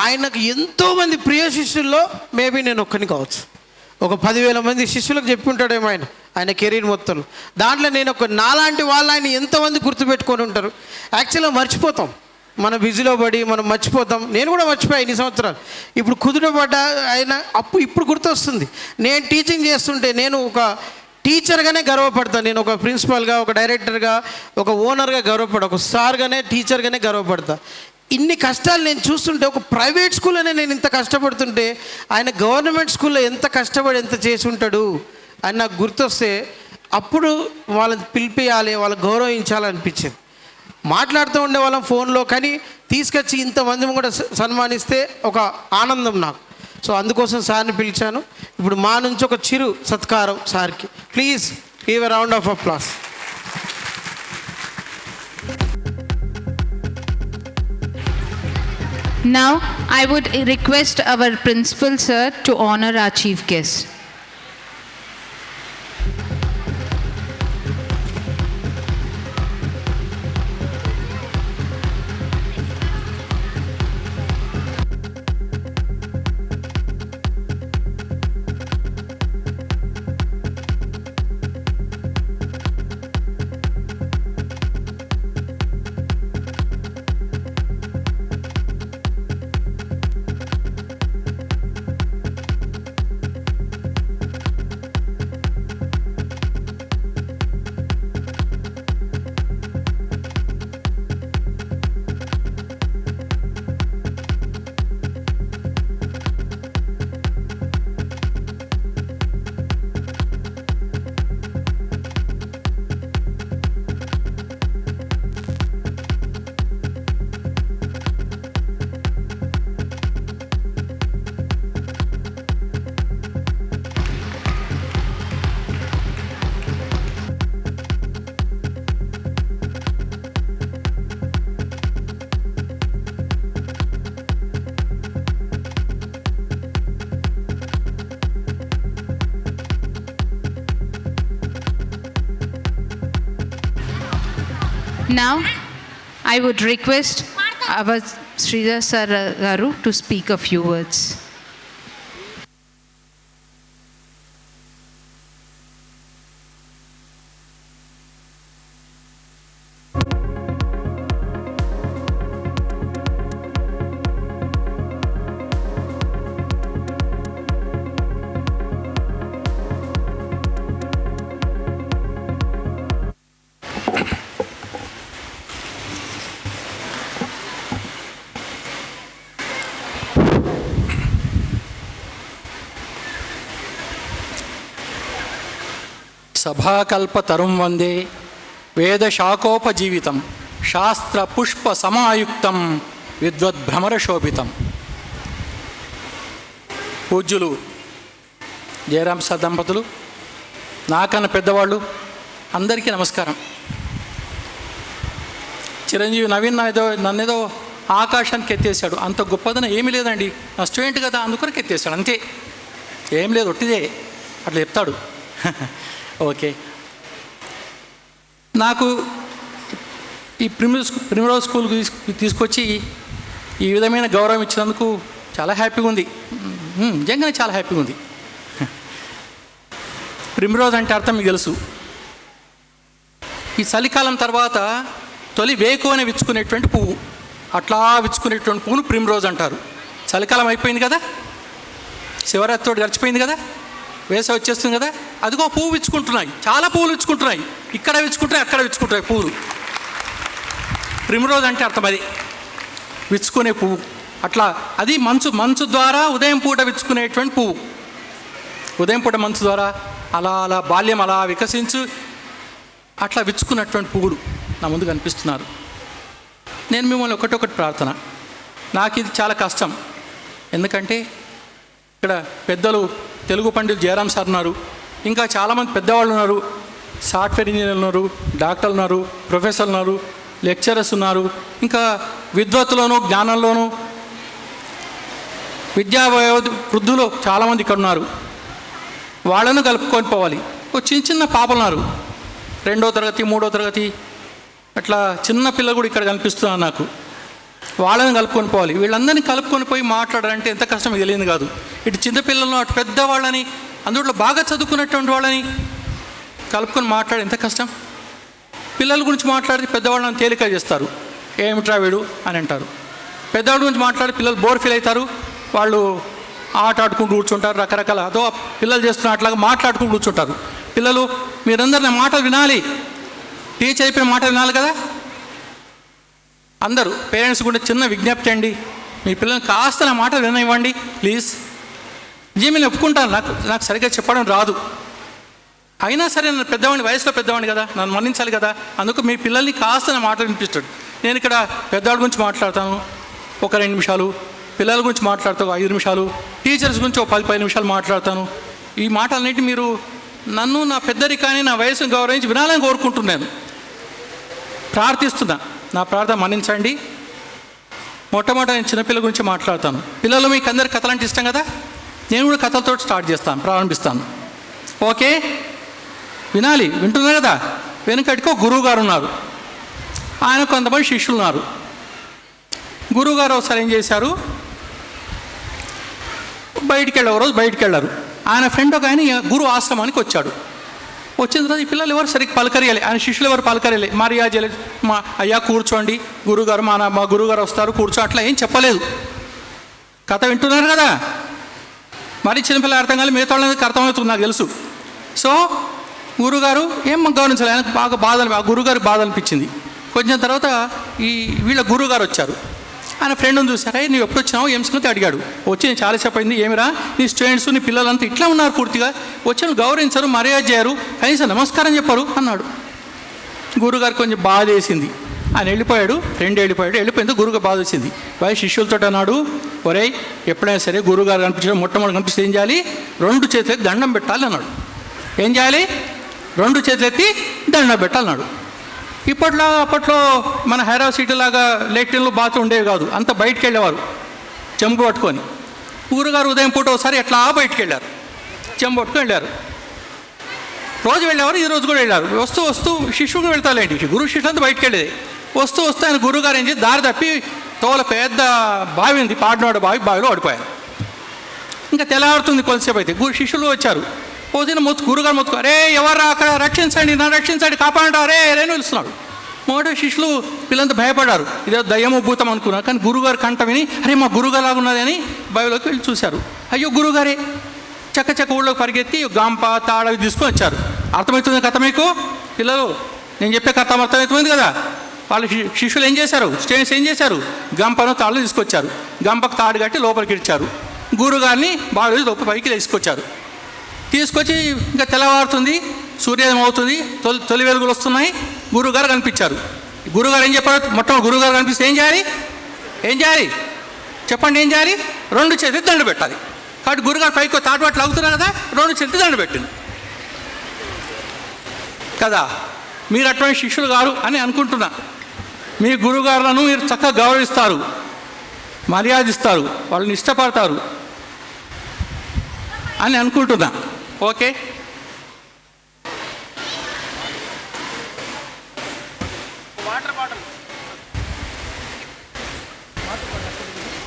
ఆయనకు ఎంతోమంది ప్రియ శిష్యుల్లో మేబీ నేను ఒక్కని కావచ్చు. ఒక 10,000 మంది శిష్యులకు చెప్పి ఉంటాడేమో ఆయన కెరీర్ మొత్తంలో. దాంట్లో నేను నాలాంటి వాళ్ళు ఆయన ఎంతమంది గుర్తుపెట్టుకొని ఉంటారు. యాక్చువల్గా మర్చిపోతాం, మన బిజీలో పడి మనం మర్చిపోతాం. నేను కూడా మర్చిపోయాను ఇన్ని సంవత్సరాలు. ఇప్పుడు కుదుటపడ్డ అయినా ఇప్పుడు గుర్తొస్తుంది. నేను టీచింగ్ చేస్తుంటే నేను ఒక టీచర్గానే గర్వపడతాను. నేను ఒక ప్రిన్సిపల్గా, ఒక డైరెక్టర్గా, ఒక ఓనర్గా గర్వపడ, ఒక సార్గానే, టీచర్గానే గర్వపడతా. ఇన్ని కష్టాలు నేను చూస్తుంటే, ఒక ప్రైవేట్ స్కూల్లోనే నేను ఇంత కష్టపడుతుంటే ఆయన గవర్నమెంట్ స్కూల్లో ఎంత కష్టపడి ఎంత చేసి ఉంటాడు అని నాకు గుర్తొస్తే అప్పుడు వాళ్ళని పిలిపియాలి, వాళ్ళని గౌరవించాలనిపించింది. మాట్లాడుతూ ఉండే వాళ్ళం ఫోన్లో, కానీ తీసుకొచ్చి ఇంతమంది కూడా సన్మానిస్తే ఒక ఆనందం నాకు. సో అందుకోసం సార్ని పిలిచాను. ఇప్పుడు మా నుంచి ఒక చిరు సత్కారం సార్కి. Please give a round of applause. Now, I would request our principal sir to honor our chief guest. Now, I would request our Sridhar Sir Garu to speak a few words. సభాకల్పతరుం వందే వేదశాఖోపజీవితం శాస్త్రపుష్ప సమాయుక్తం విద్వద్భ్రమరశోభితం. పూజ్యులు Jayaram sir దంపతులు, నాకన్నా పెద్దవాళ్ళు అందరికీ నమస్కారం. చిరంజీవి నవీన్ నన్నేదో ఆకాశానికి ఎత్తేసాడు. అంత గొప్పదన ఏమీ లేదండి, నా స్టూడెంట్ కదా అందుకొరకు ఎత్తేసాడు అంతే, ఏం లేదు, ఒట్టిదే అట్లా చెప్తాడు. ఓకే, నాకు ఈ ప్రిమిరోజ్ స్కూల్కి తీసుకొచ్చి ఈ విధమైన గౌరవం ఇచ్చినందుకు చాలా హ్యాపీగా ఉంది. నిజంగానే చాలా హ్యాపీగా ఉంది. ప్రిమిరోజ్ అంటే అర్థం మీకు తెలుసు. ఈ చలికాలం తర్వాత తొలి వేకువనే విచ్చుకునేటువంటి పువ్వు, అట్లా విచ్చుకునేటువంటి పువ్వును ప్రిమిరోజ్ అంటారు. చలికాలం అయిపోయింది కదా, శివరాత్రి గడిచిపోయింది కదా, వేసవి వచ్చేస్తుంది కదా, అదిగో పువ్వు విచ్చుకుంటున్నాయి, చాలా పువ్వులు విచ్చుకుంటున్నాయి, ఇక్కడ విచ్చుకుంటాయి అక్కడ విచ్చుకుంటాయి పువ్వులు. ప్రిమిరోజ్ అంటే అర్థం అది, విచ్చుకునే పువ్వు. అట్లా అది మంచు ద్వారా ఉదయం పూట విచ్చుకునేటువంటి పువ్వు. ఉదయం పూట మంచు ద్వారా అలా అలా బాల్యం అలా వికసించు అట్లా విచ్చుకున్నటువంటి పువ్వులు నా ముందు కనిపిస్తున్నారు. నేను మిమ్మల్ని ఒకటొకటి ప్రార్థన, నాకు ఇది చాలా కష్టం. ఎందుకంటే ఇక్కడ పెద్దలు తెలుగు పండితులు జయరాం సార్ ఉన్నారు, ఇంకా చాలామంది పెద్దవాళ్ళు ఉన్నారు, సాఫ్ట్వేర్ ఇంజనీర్లు ఉన్నారు, డాక్టర్లు ఉన్నారు, ప్రొఫెసర్లు ఉన్నారు, లెక్చరర్స్ ఉన్నారు, ఇంకా విద్వత్తులోనూ జ్ఞానంలోనూ విద్యా వృద్ధులు చాలామంది ఇక్కడ ఉన్నారు. వాళ్ళను కలుపుకొని పోవాలి. ఒక చిన్న పాపలు ఉన్నారు, 2వ తరగతి 3వ తరగతి అట్లా చిన్న పిల్లలు కూడా ఇక్కడ కనిపిస్తున్నారు నాకు. వాళ్ళని కలుపుకొని పోవాలి. వీళ్ళందరినీ కలుపుకొని పోయి మాట్లాడాలంటే ఎంత కష్టమో తెలియదు కాదు. ఇటు చిన్నపిల్లలను అటు పెద్దవాళ్ళని అందులో బాగా చదువుకున్నటువంటి వాళ్ళని కలుపుకొని మాట్లాడి ఎంత కష్టం. పిల్లల గురించి మాట్లాడితే పెద్దవాళ్ళని తేలిక చేస్తారు, ఏమిట్రా వీడు అని అంటారు. పెద్దవాడి గురించి మాట్లాడి పిల్లలు బోర్ ఫీల్ అవుతారు. వాళ్ళు ఆట ఆడుకుంటూ కూర్చుంటారు. రకరకాల అదో పిల్లలు చేస్తున్న అట్లాగా మాట్లాడుకుంటూ కూర్చుంటారు. పిల్లలు మీరందరూ నా మాటలు వినాలి, టీచర్ అయిపోయిన మాటలు వినాలి కదా. అందరూ పేరెంట్స్ కూడా చిన్న విజ్ఞప్తి అండి, మీ పిల్లల్ని కాస్త నా మాటలు విననివ్వండి ప్లీజ్. నేను ఒప్పుకుంటాను, నాకు సరిగ్గా చెప్పడం రాదు, అయినా సరే నన్ను పెద్దవాడిని, వయసులో పెద్దవాడిని కదా, నన్ను మన్నించాలి కదా. అందుకు మీ పిల్లల్ని కాస్త నా మాటలు వినిపిస్తాడు. నేను ఇక్కడ పెద్దవాడి గురించి మాట్లాడతాను ఒక 2 నిమిషాలు, పిల్లల గురించి మాట్లాడతాను 5 నిమిషాలు, టీచర్స్ గురించి ఒక 10 నిమిషాలు మాట్లాడతాను. ఈ మాటలన్నిటి మీరు నన్ను, నా పెద్దరికాన్ని, నా వయసును గౌరవించి వినాలని కోరుకుంటున్నాను, ప్రార్థిస్తున్నా. నా ప్రార్థన మన్నించండి. మొట్టమొదట నేను చిన్నపిల్లల గురించి మాట్లాడతాను. పిల్లలు మీకు అందరికి కథలు అంటే ఇష్టం కదా, నేను కూడా కథలతో స్టార్ట్ చేస్తాను, ప్రారంభిస్తాను. ఓకే, వినాలి. వింటున్నారు కదా. వెనుకటికి ఒక గురువు గారు ఉన్నారు, ఆయన కొంతమంది శిష్యులు ఉన్నారు. గురువుగారు ఒకసారి ఏం చేశారు, రోజు బయటికి వెళ్ళారు. ఆయన ఫ్రెండ్ ఒక ఆయన గురువు ఆశ్రమానికి వచ్చాడు. వచ్చిన తర్వాత ఈ పిల్లలు ఎవరు సరిగ్గా పలకరియాలి, ఆయన శిష్యులు ఎవరు పలకరియాలి, మర్యాద చేయలేదు. మా అయ్యా కూర్చోండి, గురువుగారు మా గురువుగారు వస్తారు కూర్చో, అట్లా ఏం చెప్పలేదు. కథ వింటున్నారు కదా. మరి చిన్నపిల్లలు అర్థం కాదు, మిగతా వాళ్ళకి అర్థమవుతుంది నాకు తెలుసు. సో గురువుగారు ఏం గౌరవించాలి, ఆయనకు బాగా ఆ గురువుగారికి బాధ అనిపించింది. కొంచెం తర్వాత వీళ్ళ గురువుగారు వచ్చారు. ఆయన ఫ్రెండ్ని చూసారా, నువ్వు ఎప్పుడు వచ్చినావు ఏం సంగతి అడిగాడు. వచ్చి నేను చాలాసేపు అయింది, ఏమిరా నీ స్టూడెంట్స్ నీ పిల్లలంతా ఇట్లా ఉన్నారు, పూర్తిగా వచ్చి గౌరవించరు, మర్యాద చేయరు, కనీసం నమస్కారం చెప్పరు అన్నాడు. గురువుగారు కొంచెం బాధ వేసింది. ఆయన వెళ్ళిపోయాడు, ఫ్రెండ్ వెళ్ళిపోయింది. గురువుగా బాధ వచ్చింది. వారి శిష్యులతో అన్నాడు, ఒరేయ్ ఎప్పుడైనా సరే గురువుగారు కనిపించడం మొట్టమొదటి కనిపిస్తే ఏం చేయాలి, 2 చేతులెత్తి దండం పెట్టాలి అన్నాడు. ఏం చేయాలి, 2 చేతులెత్తి దండం పెట్టాలన్నాడు. అప్పట్లో మన హైదరాబాద్ సిటీ లాగా లెట్రిన్లు బాత్రూమ్ ఉండేవి కాదు, అంత బయటికి వెళ్ళేవారు చెంబు పట్టుకొని. గురుగారు ఉదయం పూట ఒకసారి ఎట్లా బయటికి వెళ్ళారు, చెంబు పట్టుకొని వెళ్ళారు. రోజు వెళ్ళేవారు, ఈ రోజు కూడా వెళ్ళారు. వస్తూ శిష్యుడు వెళ్తాలేంటి, గురువు శిష్యులంతా బయటికి వెళ్ళేది. వస్తూ ఆయన గురువుగారు ఏం చేసి దారి తప్పి తోల పెద్ద బావి ఉంది, పాడినాడు బావిలో పడిపోయారు. ఇంకా తెల్లవారుతుంది కొద్దిసేపు అయితే. శిష్యులు వచ్చారు. పోతే గురుగారు మొత్తుకు, అరే ఎవరు అక్కడ రక్షించండి, నన్ను రక్షించండి, కాపాడండి, అరే రేను పిలుస్తున్నాడు. మొదట శిష్యులు పిల్లలంతా భయపడ్డారు, ఇదే దయ్యము భూతం అనుకున్నారు. కానీ గురుగారు కంట విని అరే మా గురుగారు లాగా ఉన్నది అని బావిలోకి వెళ్ళి చూశారు. అయ్యో గురుగారే. చక్క ఊళ్ళోకి పరిగెత్తి గాంప తాడ తీసుకొని వచ్చారు. అర్థమవుతుంది కథ మీకు పిల్లలు, నేను చెప్పే కథ అర్థమవుతుంది కదా. వాళ్ళ శిష్యులు ఏం చేశారు, స్టూడెంట్స్ ఏం చేశారు, గంపను తాళ్ళు తీసుకొచ్చారు. గంపకు తాడు కట్టి లోపలికి ఇచ్చారు. గురుగారిని బావి లోపల పైకి తీసుకొచ్చి ఇంకా తెల్లవారుతుంది, సూర్యోదయం అవుతుంది, తొలి వెలుగులు వస్తున్నాయి. గురువుగారు కనిపించారు. గురువుగారు ఏం చెప్పారు, మొట్టమొదటి గురువుగారు కనిపిస్తే ఏం చేయాలి చెప్పండి, ఏం చేయాలి, 2 చేతులు దండ పెట్టాలి. కాబట్టి గురుగారు పైకి తాటుబాట్లు అవుతున్నారు కదా, 2 చేతులు దండ పెట్టింది కదా. మీరు అటువంటి శిష్యులు గారు అని అనుకుంటున్నా. మీ గురువుగారులను మీరు చక్కగా గౌరవిస్తారు, మర్యాదిస్తారు, వాళ్ళని ఇష్టపడతారు అని అనుకుంటున్నా. ఓకే,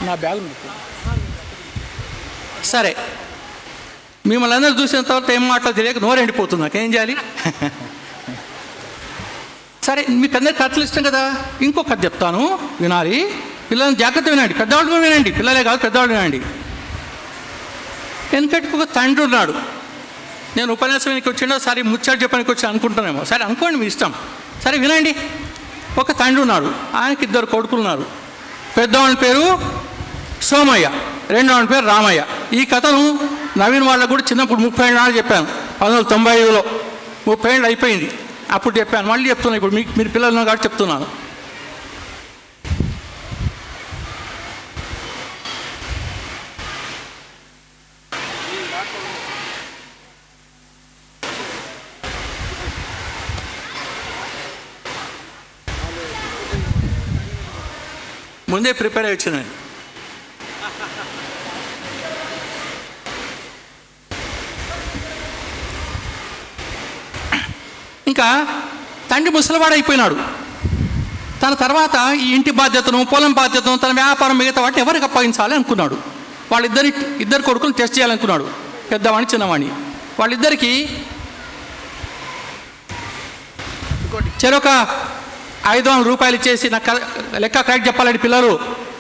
నా బ్యాగ్ సరే. మిమ్మల్ని అందరూ చూసిన తర్వాత ఏం మాటలు తెలియక నోరు ఎండిపోతుంది, నాకేం చేయాలి. సరే, మీకు అందరికి కథలు ఇష్టం కదా. ఇంకో కథ చెప్తాను, వినాలి. పిల్లల్ని జాగ్రత్త వినండి, పెద్దవాళ్ళు కూడా వినండి, పిల్లలే కాదు పెద్దవాళ్ళు వినండి. వెనకటికి ఒక తండ్రి ఉన్నాడు. నేను ఉపన్యాసానికి వచ్చిండో సరే ముచ్చట చెప్పడానికి వచ్చి అనుకుంటానేమో, సరే అనుకోండి మీ ఇష్టం. సరే వినండి. ఒక తండ్రి ఉన్నాడు, ఆయనకి 2 కొడుకులు ఉన్నారు. పెద్దవాడి పేరు సోమయ్య, రెండోవాడి పేరు రామయ్య. ఈ కథను నవీన్ వాళ్ళకు కూడా చిన్నప్పుడు 30 ఏళ్ళ నాడు చెప్పాను, 1995లో. 30 ఏళ్ళు అయిపోయింది అప్పుడు చెప్పాను, మళ్ళీ చెప్తున్నాను. ఇప్పుడు మీరు పిల్లలు ఉన్నారు కాబట్టి చెప్తున్నాను. ముందే ప్రిపేర్ అయ్యి వచ్చినాను. ఇంకా తండ్రి ముసలివాడైపోయినాడు. తన తర్వాత ఈ ఇంటి బాధ్యతను, పొలం బాధ్యతను, తన వ్యాపారం మిగతా వాటిని ఎవరికి అప్పగించాలి అనుకున్నాడు. ఇద్దరు కొడుకులు టెస్ట్ చేయాలనుకున్నాడు, పెద్దవాడిని చిన్నవాడిని. వాళ్ళిద్దరికీ చెరొక 500 రూపాయలు ఇచ్చేసి నాకు లెక్క కరెక్ట్ చెప్పాలండి పిల్లలు.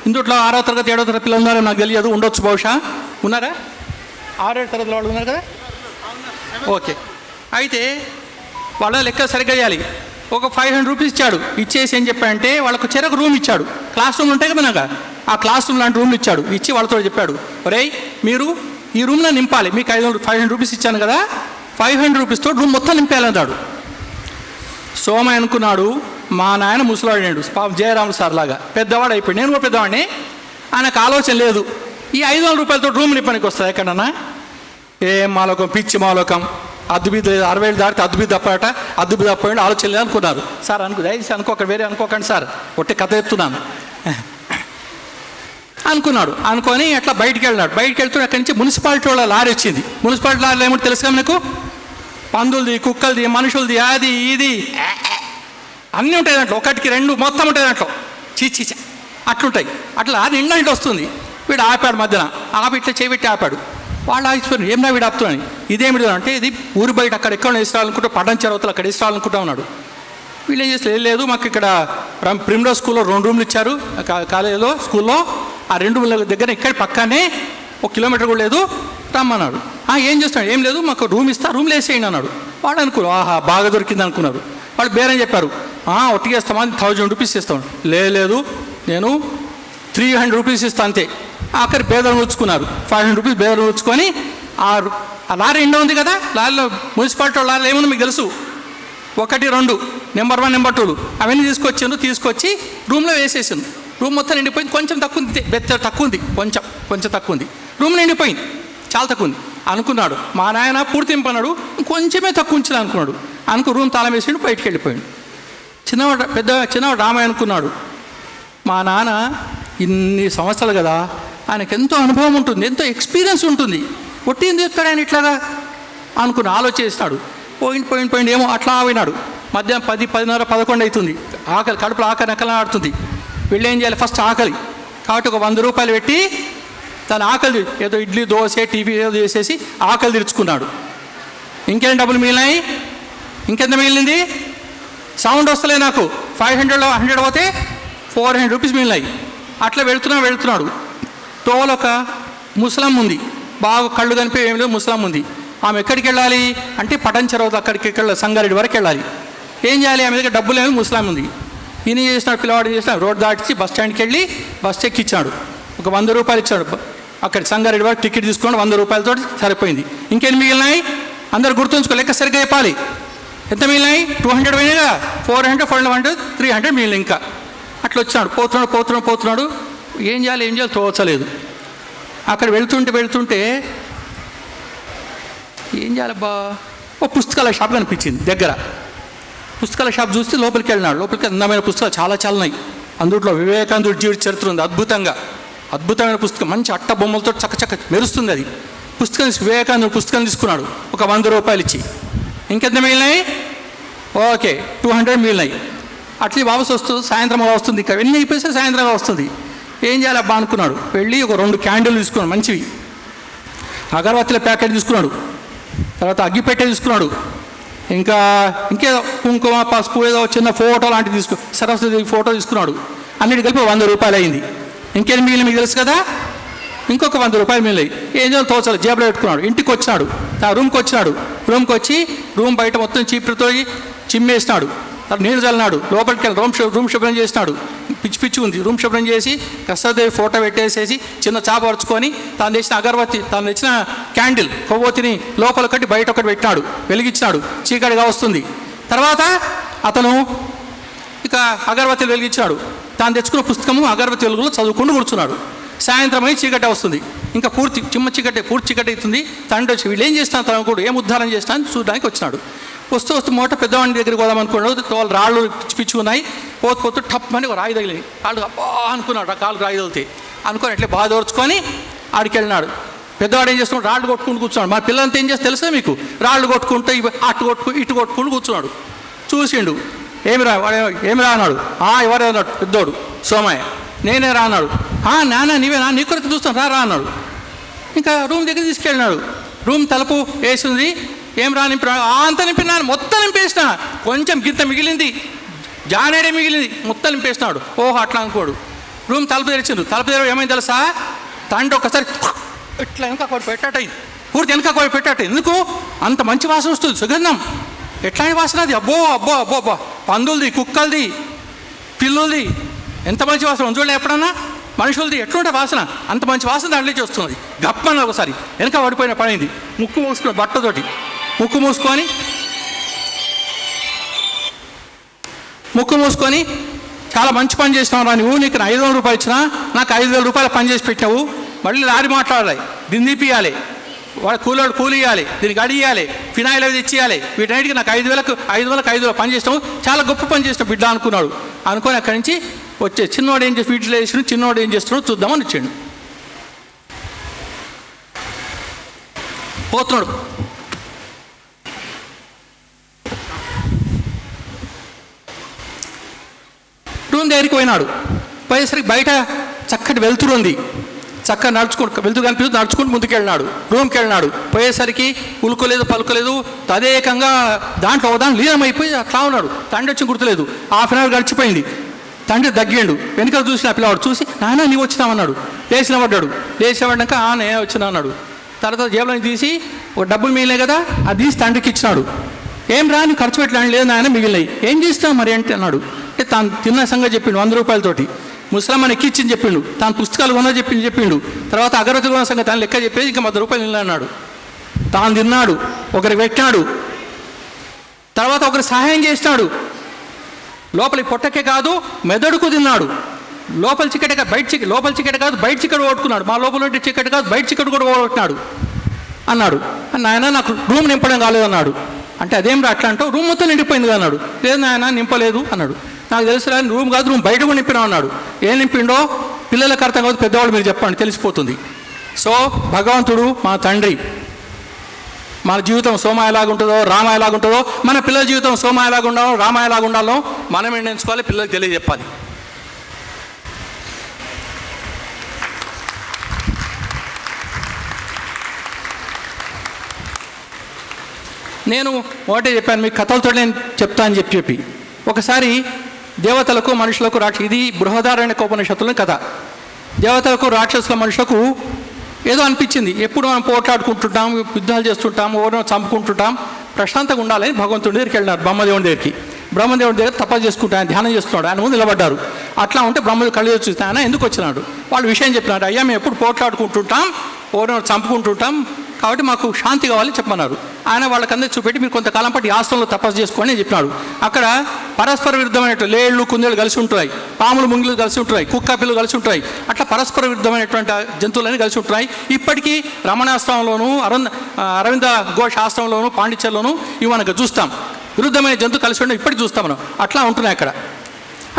ఇందుట్లో 6వ తరగతి 7వ తరగతి పిల్లలు ఉన్నారో నాకు తెలియదు, ఉండొచ్చు బహుశా. ఉన్నారా? 6-7 తరగతి వాళ్ళు ఉన్నారు కదా? ఓకే. అయితే వాళ్ళ లెక్క సరిగ్గా చేయాలి. ఒక 500 రూపీస్ ఇచ్చాడు. ఇచ్చేసి ఏం చెప్పాడంటే వాళ్ళకు చెరకు రూమ్ ఇచ్చాడు. క్లాస్ రూమ్ ఉంటాయి కదా నాకు, ఆ క్లాస్ రూమ్ లాంటి రూమ్లు ఇచ్చాడు. ఇచ్చి వాళ్ళతో చెప్పాడు, ఒరేయ్ మీరు ఈ రూమ్లో నింపాలి, మీకు 500 రూపీస్ ఇచ్చాను కదా, 500 రూపీస్తో రూమ్ మొత్తం నింపేయాలన్నాడు. సోమయ్య అనుకున్నాడు, మా నాయన ముసలాడాడు పాపం జయరాములు సార్ లాగా పెద్దవాడు అయిపోయాడు, నేను కూడా పెద్దవాడిని. ఆయనకు ఆలోచన లేదు, ఈ 500 రూపాయలతో రూమ్ నింపడానికి వస్తుంది ఎక్కడన్నా? ఏం మాలోకం, పిచ్చి మాలోకం, అద్దుబిద్దు 60 ఏళ్ళు దాటితే అద్దుబిద్దు తప్పట, అద్దుబిద్దు తప్పండి ఆలోచన లేదు అనుకున్నారు. సార్ దయచేసి అనుకోకండి, వేరే అనుకోకండి సార్, ఒట్టి కథ చెప్తున్నాను అనుకున్నాడు. అనుకొని అట్లా బయటికి వెళ్ళినాడు. బయటికి వెళ్తూ అక్కడి నుంచి మున్సిపాలిటీ వాళ్ళ లారీ వచ్చింది. మున్సిపాలిటీ లారీలో ఏమిటి తెలుసుగా మీకు? పందులది, కుక్కలది, మనుషులది, అది ఇది అన్నీ ఉంటాయి దాంట్లో, 1కి 2 మొత్తం ఉంటాయి దాంట్లో. చీచీ అట్లుంటాయి. అట్లా నిండా ఇంటి వస్తుంది. వీడు ఆపాడు మధ్యన, ఆపి ఇట్లా చేపెట్టి ఆపాడు. వాళ్ళు ఆగిపోయారు, ఏమన్నా వీడు ఆపుతున్నాను. ఇదేమిటి అంటే ఇది ఊరు బయట అక్కడ ఎక్కడ వేసుకోవాలనుకుంటూ పడ్డం చరవతలు అక్కడ వేసుకోవాలనుకుంటా ఉన్నాడు. వీళ్ళు ఏం చేస్తే లేదు, మాకు ఇక్కడ ప్రిమ్రోజ్ స్కూల్లో 2 రూమ్లు ఇచ్చారు కాలేజీలో, స్కూల్లో. ఆ 2 రూమ్ల దగ్గర ఇక్కడ పక్కనే 1 కిలోమీటర్ కూడా లేదు, రమ్మన్నాడు. ఏం చేస్తున్నాడు? ఏం లేదు, మాకు రూమ్ ఇస్తా, రూమ్లో వేసేయండి అన్నాడు. వాళ్ళు అనుకున్నారు, ఆహా బాగా దొరికింది అనుకున్నారు. వాళ్ళు బేరం చెప్పారు, ఒట్టిగా ఇస్తామా, 1000 రూపీస్ ఇస్తాం. లేదు నేను 300 రూపీస్ ఇస్తాను అంతే. ఆఖరి బేదలు ఉంచుకున్నారు. 500 రూపీస్ బేదలు ఉంచుకొని ఆ లారీ ఎండ ఉంది కదా, లారీలో మున్సిపాలిటీ లారీలో ఏముంది మీకు తెలుసు, 1, 2 నెంబర్ 1 నెంబర్ 2 అవన్నీ తీసుకొచ్చి రూమ్లో వేసేసాను. రూమ్ మొత్తం నిండిపోయింది. కొంచెం తక్కువ ఉంది, తక్కువ ఉంది, కొంచెం తక్కువ ఉంది. రూమ్ నిండిపోయింది, చాలా తక్కువ ఉంది అనుకున్నాడు. మా నాయన పూర్తి నింపన్నాడు, కొంచెమే తక్కువ ఉంచాలి అనుకున్నాడు. రూమ్ తాళం వేసాడు, బయటికి వెళ్ళిపోయాడు. చిన్నవాడు రామయ్య అనుకున్నాడు, మా నాన్న ఇన్ని సంవత్సరాలు కదా, ఆయనకు ఎంతో అనుభవం ఉంటుంది, ఎంతో ఎక్స్పీరియన్స్ ఉంటుంది, కొట్టింది ఎక్కడ ఆయన ఇట్లాగా అనుకుని ఆలోచిస్తాడు. పోయింది ఏమో అట్లా ఆవినాడు. మధ్యాహ్నం 10, 10:30, 11 అవుతుంది. ఆకలి, కడుపులో ఆకలి నకలా ఆడుతుంది. వీళ్ళు ఏం చేయాలి, ఫస్ట్ ఆకలి కాబట్టి ఒక 100 రూపాయలు పెట్టి తన ఆకలి ఏదో ఇడ్లీ, దోశ, టీవీ ఏదో చేసేసి ఆకలి తీర్చుకున్నాడు. ఇంకేం డబ్బులు మిగిలినాయి? ఇంకెంత మిగిలింది? సౌండ్ వస్తలే నాకు. 500లో 100 పోతే 400 రూపీస్ మిగిలినాయి. అట్లా వెళుతున్నాడు. తోవలో ఒక ముసలం ఉంది, బాగా కళ్ళు కనిపి ఏం లేదు, ముసలం ఉంది. ఆమె ఎక్కడికి వెళ్ళాలి అంటే పటన్ చెరువు అక్కడికి సంగారెడ్డి వరకు వెళ్ళాలి. ఏం చేయాలి? ఆమె దగ్గర డబ్బులు ఏమి, ముసలాం ఉంది. ఈయన చేసినాడు, పిల్లవాడు చేసినాడు, రోడ్ దాటించి బస్ స్టాండ్కి వెళ్ళి బస్ ఎక్కిచ్చాడు. ఒక 100 రూపాయలు ఇచ్చాడు. అక్కడ సంగారెడ్డి వరకు టికెట్ తీసుకుని 100 రూపాయలతో సరిపోయింది. ఇంకేం మిగిలినాయి? అందరు గుర్తుంచుకో, లెక్క సరిగ్గా చెప్పాలి. ఎంత మిగిలినాయి? 200 పోయినాయిగా, 400, 400, 300 మిగిలిన. ఇంకా అట్లా వచ్చాడు. పోతున్నాడు. ఏం చేయాలి తోచలేదు. అక్కడ వెళ్తుంటే ఏం చేయాలబ్బా, ఓ పుస్తకాల షాప్ కనిపించింది దగ్గర. పుస్తకాల షాప్ చూస్తే లోపలికి వెళ్ళినాడు. లోపలికి అందమైన పుస్తకాలు చాలా ఉన్నాయి. అందులో వివేకానందుడి జీవిత చరిత్ర ఉంది, అద్భుతమైన పుస్తకం, మంచి అట్ట బొమ్మలతో చక్క మెరుస్తుంది అది. వివేకానందుడి పుస్తకం తీసుకున్నాడు, ఒక 100 రూపాయలు ఇచ్చి. ఇంకెంత మిగిలినాయి? ఓకే 200 మిగిలినాయి. అట్లీ వాపసు సాయంత్రం వస్తుంది. ఇంకా వెళ్ళి అయిపోతే సాయంత్రం వస్తుంది. ఏం చేయాలి అబ్బా అనుకున్నాడు. వెళ్ళి ఒక 2 క్యాండిల్ తీసుకున్నాడు, మంచివి. అగరబత్తుల ప్యాకెట్ తీసుకున్నాడు. తర్వాత అగ్గిపెట్టె తీసుకున్నాడు. ఇంకేదో కుంకుమ, పసుపు, ఏదో చిన్న ఫోటో లాంటివి సరస్వతి ఫోటో తీసుకున్నాడు. అన్నిటి కలిపి 100 రూపాయలు అయింది. ఇంకేం మిగిలిన మీకు తెలుసు కదా, ఇంకొక 100 రూపాయలు మిగిలినాయి. ఏం చేయాలి తోచాలి, జేబులో పెట్టుకున్నాడు. ఇంటికి వచ్చినాడు, రూమ్కి వచ్చి రూమ్ బయట మొత్తం చీపురుతో చిమ్మేసినాడు. నీళ్ళు చల్లినాడు. లోపలికి వెళ్ళి రూమ్ శుభ్రం చేసినాడు. పిచ్చి ఉంది. రూమ్ శుభ్రం చేసి కస్తూరిదేవి ఫోటో పెట్టేసేసి చిన్న చాప పరుచుకొని తాను తెచ్చిన అగరబత్తి, తాను తెచ్చిన క్యాండిల్ కొవ్వొత్తిని లోపల కట్టి బయట ఒకటి పెట్టినాడు, వెలిగించినాడు. చీకటిగా వస్తుంది. తర్వాత అతను ఇక అగరబత్తిలు వెలిగించాడు. తాను తెచ్చుకున్న పుస్తకము అగరబత్తి వెలుగులో చదువుకుంటూ కూర్చున్నాడు. సాయంత్రం అయి చీకటి వస్తుంది. ఇంకా పూర్తి చీకటి అవుతుంది. తండ్రి వచ్చి వీళ్ళు ఏం చేస్తాను, తను కూడా ఏం ఉద్ధారం చేస్తాను చూడడానికి వచ్చినాడు. వస్తూ మోట పెద్దవాడి దగ్గరికి పోదాం అనుకున్నాడు. వాళ్ళు రాళ్ళు పిచ్చి ఉన్నాయి. పోతూ టప్ అని ఒక రాయి తగిలి కాళ్ళు అబ్బా అనుకున్నాడు. ఆ కాళ్ళు రాయి తగిలితే అనుకొని అట్లే బాగా దోర్చుకొని ఆడికి వెళ్ళినాడు. పెద్దవాడు ఏం చేస్తున్నాడు, రాళ్ళు కొట్టుకుంటూ కూర్చున్నాడు. మా పిల్లలంతా ఏం చేస్తే తెలుసా మీకు, రాళ్ళు కొట్టుకుంటూ ఇటు కొట్టుకుంటూ కూర్చున్నాడు. చూసిండు, ఏమి రా అన్నాడు. ఎవరే అన్నాడు పెద్దోడు సోమయ్య. నేనే రా అన్నాడు. నాన్న నీవేనా, నీ కొరకు చూస్తాను రా అన్నాడు. ఇంకా రూమ్ దగ్గర తీసుకెళ్ళినాడు. రూమ్ తలుపు వేసింది. ఏం రా నింపినాడు, అంత నింపినాను, మొత్తం నింపేసిన, కొంచెం గింత మిగిలింది. జానేడే మిగిలింది, మొత్తం నింపేసినాడు. ఓహో అట్లా అనుకోడు. రూమ్ తలుపు తెరిచిండు. తలుపు తెరవ ఏమైంది తెలుసా? తండ్రి ఒకసారి ఇట్లా వెనక కోడి పెట్టాటయింది, పూర్తి వెనక కోడి పెట్టాట. ఎందుకు? అంత మంచి వాసన వస్తుంది, సుగంధం. ఎట్లాంటి వాసన అది? అబ్బో అబ్బో అబ్బో అబ్బో, పందులది, కుక్కలది, పిల్లులది, ఎంత మంచి వాసన చూడలే ఎప్పుడన్నా? మనుషులది ఎట్లుంటే వాసన, అంత మంచి వాసన దాంట్లోంచి వస్తున్నది. గప్పని ఒకసారి వెనక పడిపోయిన పడైంది. ముక్కు మూసుకుని బట్టతోటి ముక్కు మూసుకొని చాలా మంచి పని చేసినావు రా నువ్వు, నీకు 500 రూపాయలు ఇచ్చినా నాకు 5000 రూపాయలు పని చేసి పెట్టినావు, మళ్ళీ లారీ మాట్లాడాలి, దీన్ని తీపియాలి, వాడు కూలోడు కూలి ఇవ్వాలి, దీనికి అడియాలి, ఫినాయిల్ అవి తెచ్చియాలి, వీటన్నిటికీ నాకు 5,000 పని చేసినావు, చాలా గొప్ప పని చేసినావు బిడ్డ అనుకున్నాడు. అనుకొని అక్కడి నుంచి వచ్చే చిన్నవాడు ఏం చేసి వీటిలో వేసిన, చిన్నవాడు ఏం చేస్తున్నాడు చూద్దామని వచ్చాడు. పోతున్నాడు. రూమ్ దగ్గరికి పోయేసరికి బయట చక్కటి వెలుతురు ఉంది. చక్కగా వెళ్తూ కనిపిస్తూ నడుచుకుంటూ ముందుకెళ్ళినాడు. రూమ్కి వెళ్ళినాడు. పోయేసరికి ఉలుకోలేదు పలుకోలేదు, తదేకంగా దాంట్లో లీనమైపోయి అట్లా ఉన్నాడు. తండ్రి వచ్చి గుర్తులేదు. హాఫ్ అన్ అవర్ గడిచిపోయింది. తండ్రి దగ్గిండు. వెనుకలు చూసిన పిల్లవాడు చూసి, నాన్న నీవు వచ్చినామన్నాడు. లేచినవాడాక నేను వచ్చినా అన్నాడు. తర్వాత జేబులో తీసి ఒక డబ్బులు మిగిలినాయి కదా, అది తీసి తండ్రికి ఇచ్చినాడు. ఏం రా నీ ఖర్చు పెట్టలేని లేదు నాయన మిగిలినాయి, ఏం చేస్తావు మరి అంటే అన్నాడు. అంటే తాను తిన్న సంగతి చెప్పిండు 100 రూపాయలతోటి. ముసలమ్మని ఎక్కిచ్చింది చెప్పిండు, తాను పుస్తకాలు కొన్నా చెప్పిండు. తర్వాత అగరత్తులు కొన్న సంగతి తాను లెక్క చెప్పేసి ఇంకా 100 రూపాయలు నిన్న అన్నాడు. తాను తిన్నాడు, ఒకరికి పెట్టినాడు, తర్వాత ఒకరి సహాయం చేసినాడు. లోపలి పొట్టకే కాదు మెదడుకు తిన్నాడు. లోపల చికెట్ కాదు బయట చికెట్ కొట్టుకున్నాడు. మా లోపల ఉంటే చికెట్ కాదు బయట చికెట్ కూడా కొట్టినాడు అన్నాడు. నాయన నాకు రూమ్ నింపడం కాలేదన్నాడు. అంటే అదేం రా అట్లా అంటావు, రూమ్ మొత్తం నిండిపోయింది అన్నాడు. లేదు నాయన నింపలేదు అన్నాడు. నాకు తెలుసు రాని రూమ్ కాదు రూమ్ బయట కూడా నింపినా అన్నాడు. ఏం నింపిండో పిల్లలకు అర్థం కాదు, పెద్దవాళ్ళు మీరు చెప్పండి తెలిసిపోతుంది. సో భగవంతుడు మా తండ్రి. మన జీవితం సోమ ఎలాగుంటుందో రామ ఎలాగుంటుందో, మన పిల్లల జీవితం సోమ ఎలాగుండాలో రామ ఎలాగుండాలో మనం ఎంచుకోవాలి, పిల్లలకు తెలియజెప్పాలి. నేను ఒకటే చెప్పాను, మీకు కథలతో నేను చెప్తా అని చెప్పి ఒకసారి దేవతలకు మనుషులకు ఇది బృహదారణ్యకోపనిషత్తుల కథ. దేవతలకు రాక్షసుల మనుషులకు ఏదో అనిపించింది, ఎప్పుడు మనం పోట్లాడుకుంటుంటాం, యుద్ధాలు చేస్తుంటాం, ఎవరినో చంపుకుంటుంటాం, ప్రశాంతంగా ఉండాలని భగవంతుడి దగ్గరికి వెళ్ళినారు. బ్రహ్మదేవుడి దగ్గరికి. బ్రహ్మదేవుడి దగ్గర తపస్సు చేసుకుంటా ఆయన ధ్యానం చేస్తున్నాడు. ఆయన ముందు నిలబడ్డారు. అట్లా ఉంటే బ్రహ్మదేవుడు కళ్ళు చూస్తే ఆయన ఎందుకు వచ్చినాడు. వాళ్ళు విషయం చెప్పినాడు. అయ్యా మేము ఎప్పుడు పోట్లాడుకుంటుంటాం, ఎవరినో చంపుకుంటుంటాం, కాబట్టి మాకు శాంతి కావాలని చెప్పమన్నారు. ఆయన వాళ్ళకందరూ చూపెట్టి మీరు కొంతకాలం పాటు ఈ ఆశ్రమంలో తపస్సు చేసుకోండి అని చెప్పినాడు. అక్కడ పరస్పర విరుద్ధమైనటువంటి లేళ్ళు కుందేళ్ళు కలిసి ఉంటాయి, పాములు ముంగిలు కలిసి ఉంటాయి, కుక్క పిల్లలు కలిసి ఉంటాయి. అట్లా పరస్పర విరుద్ధమైనటువంటి జంతువులన్నీ కలిసి ఉంటాయి. ఇప్పటికీ రమణాశ్రమంలోను అరవింద ఘోష్ ఆశ్రమంలోను పాండిత్యంలోను ఇవి మనకు చూస్తాం. విరుద్ధమైన జంతువు కలిసి ఉండడం ఇప్పటికి చూస్తాం మనం. అట్లా ఉంటున్నాయి అక్కడ.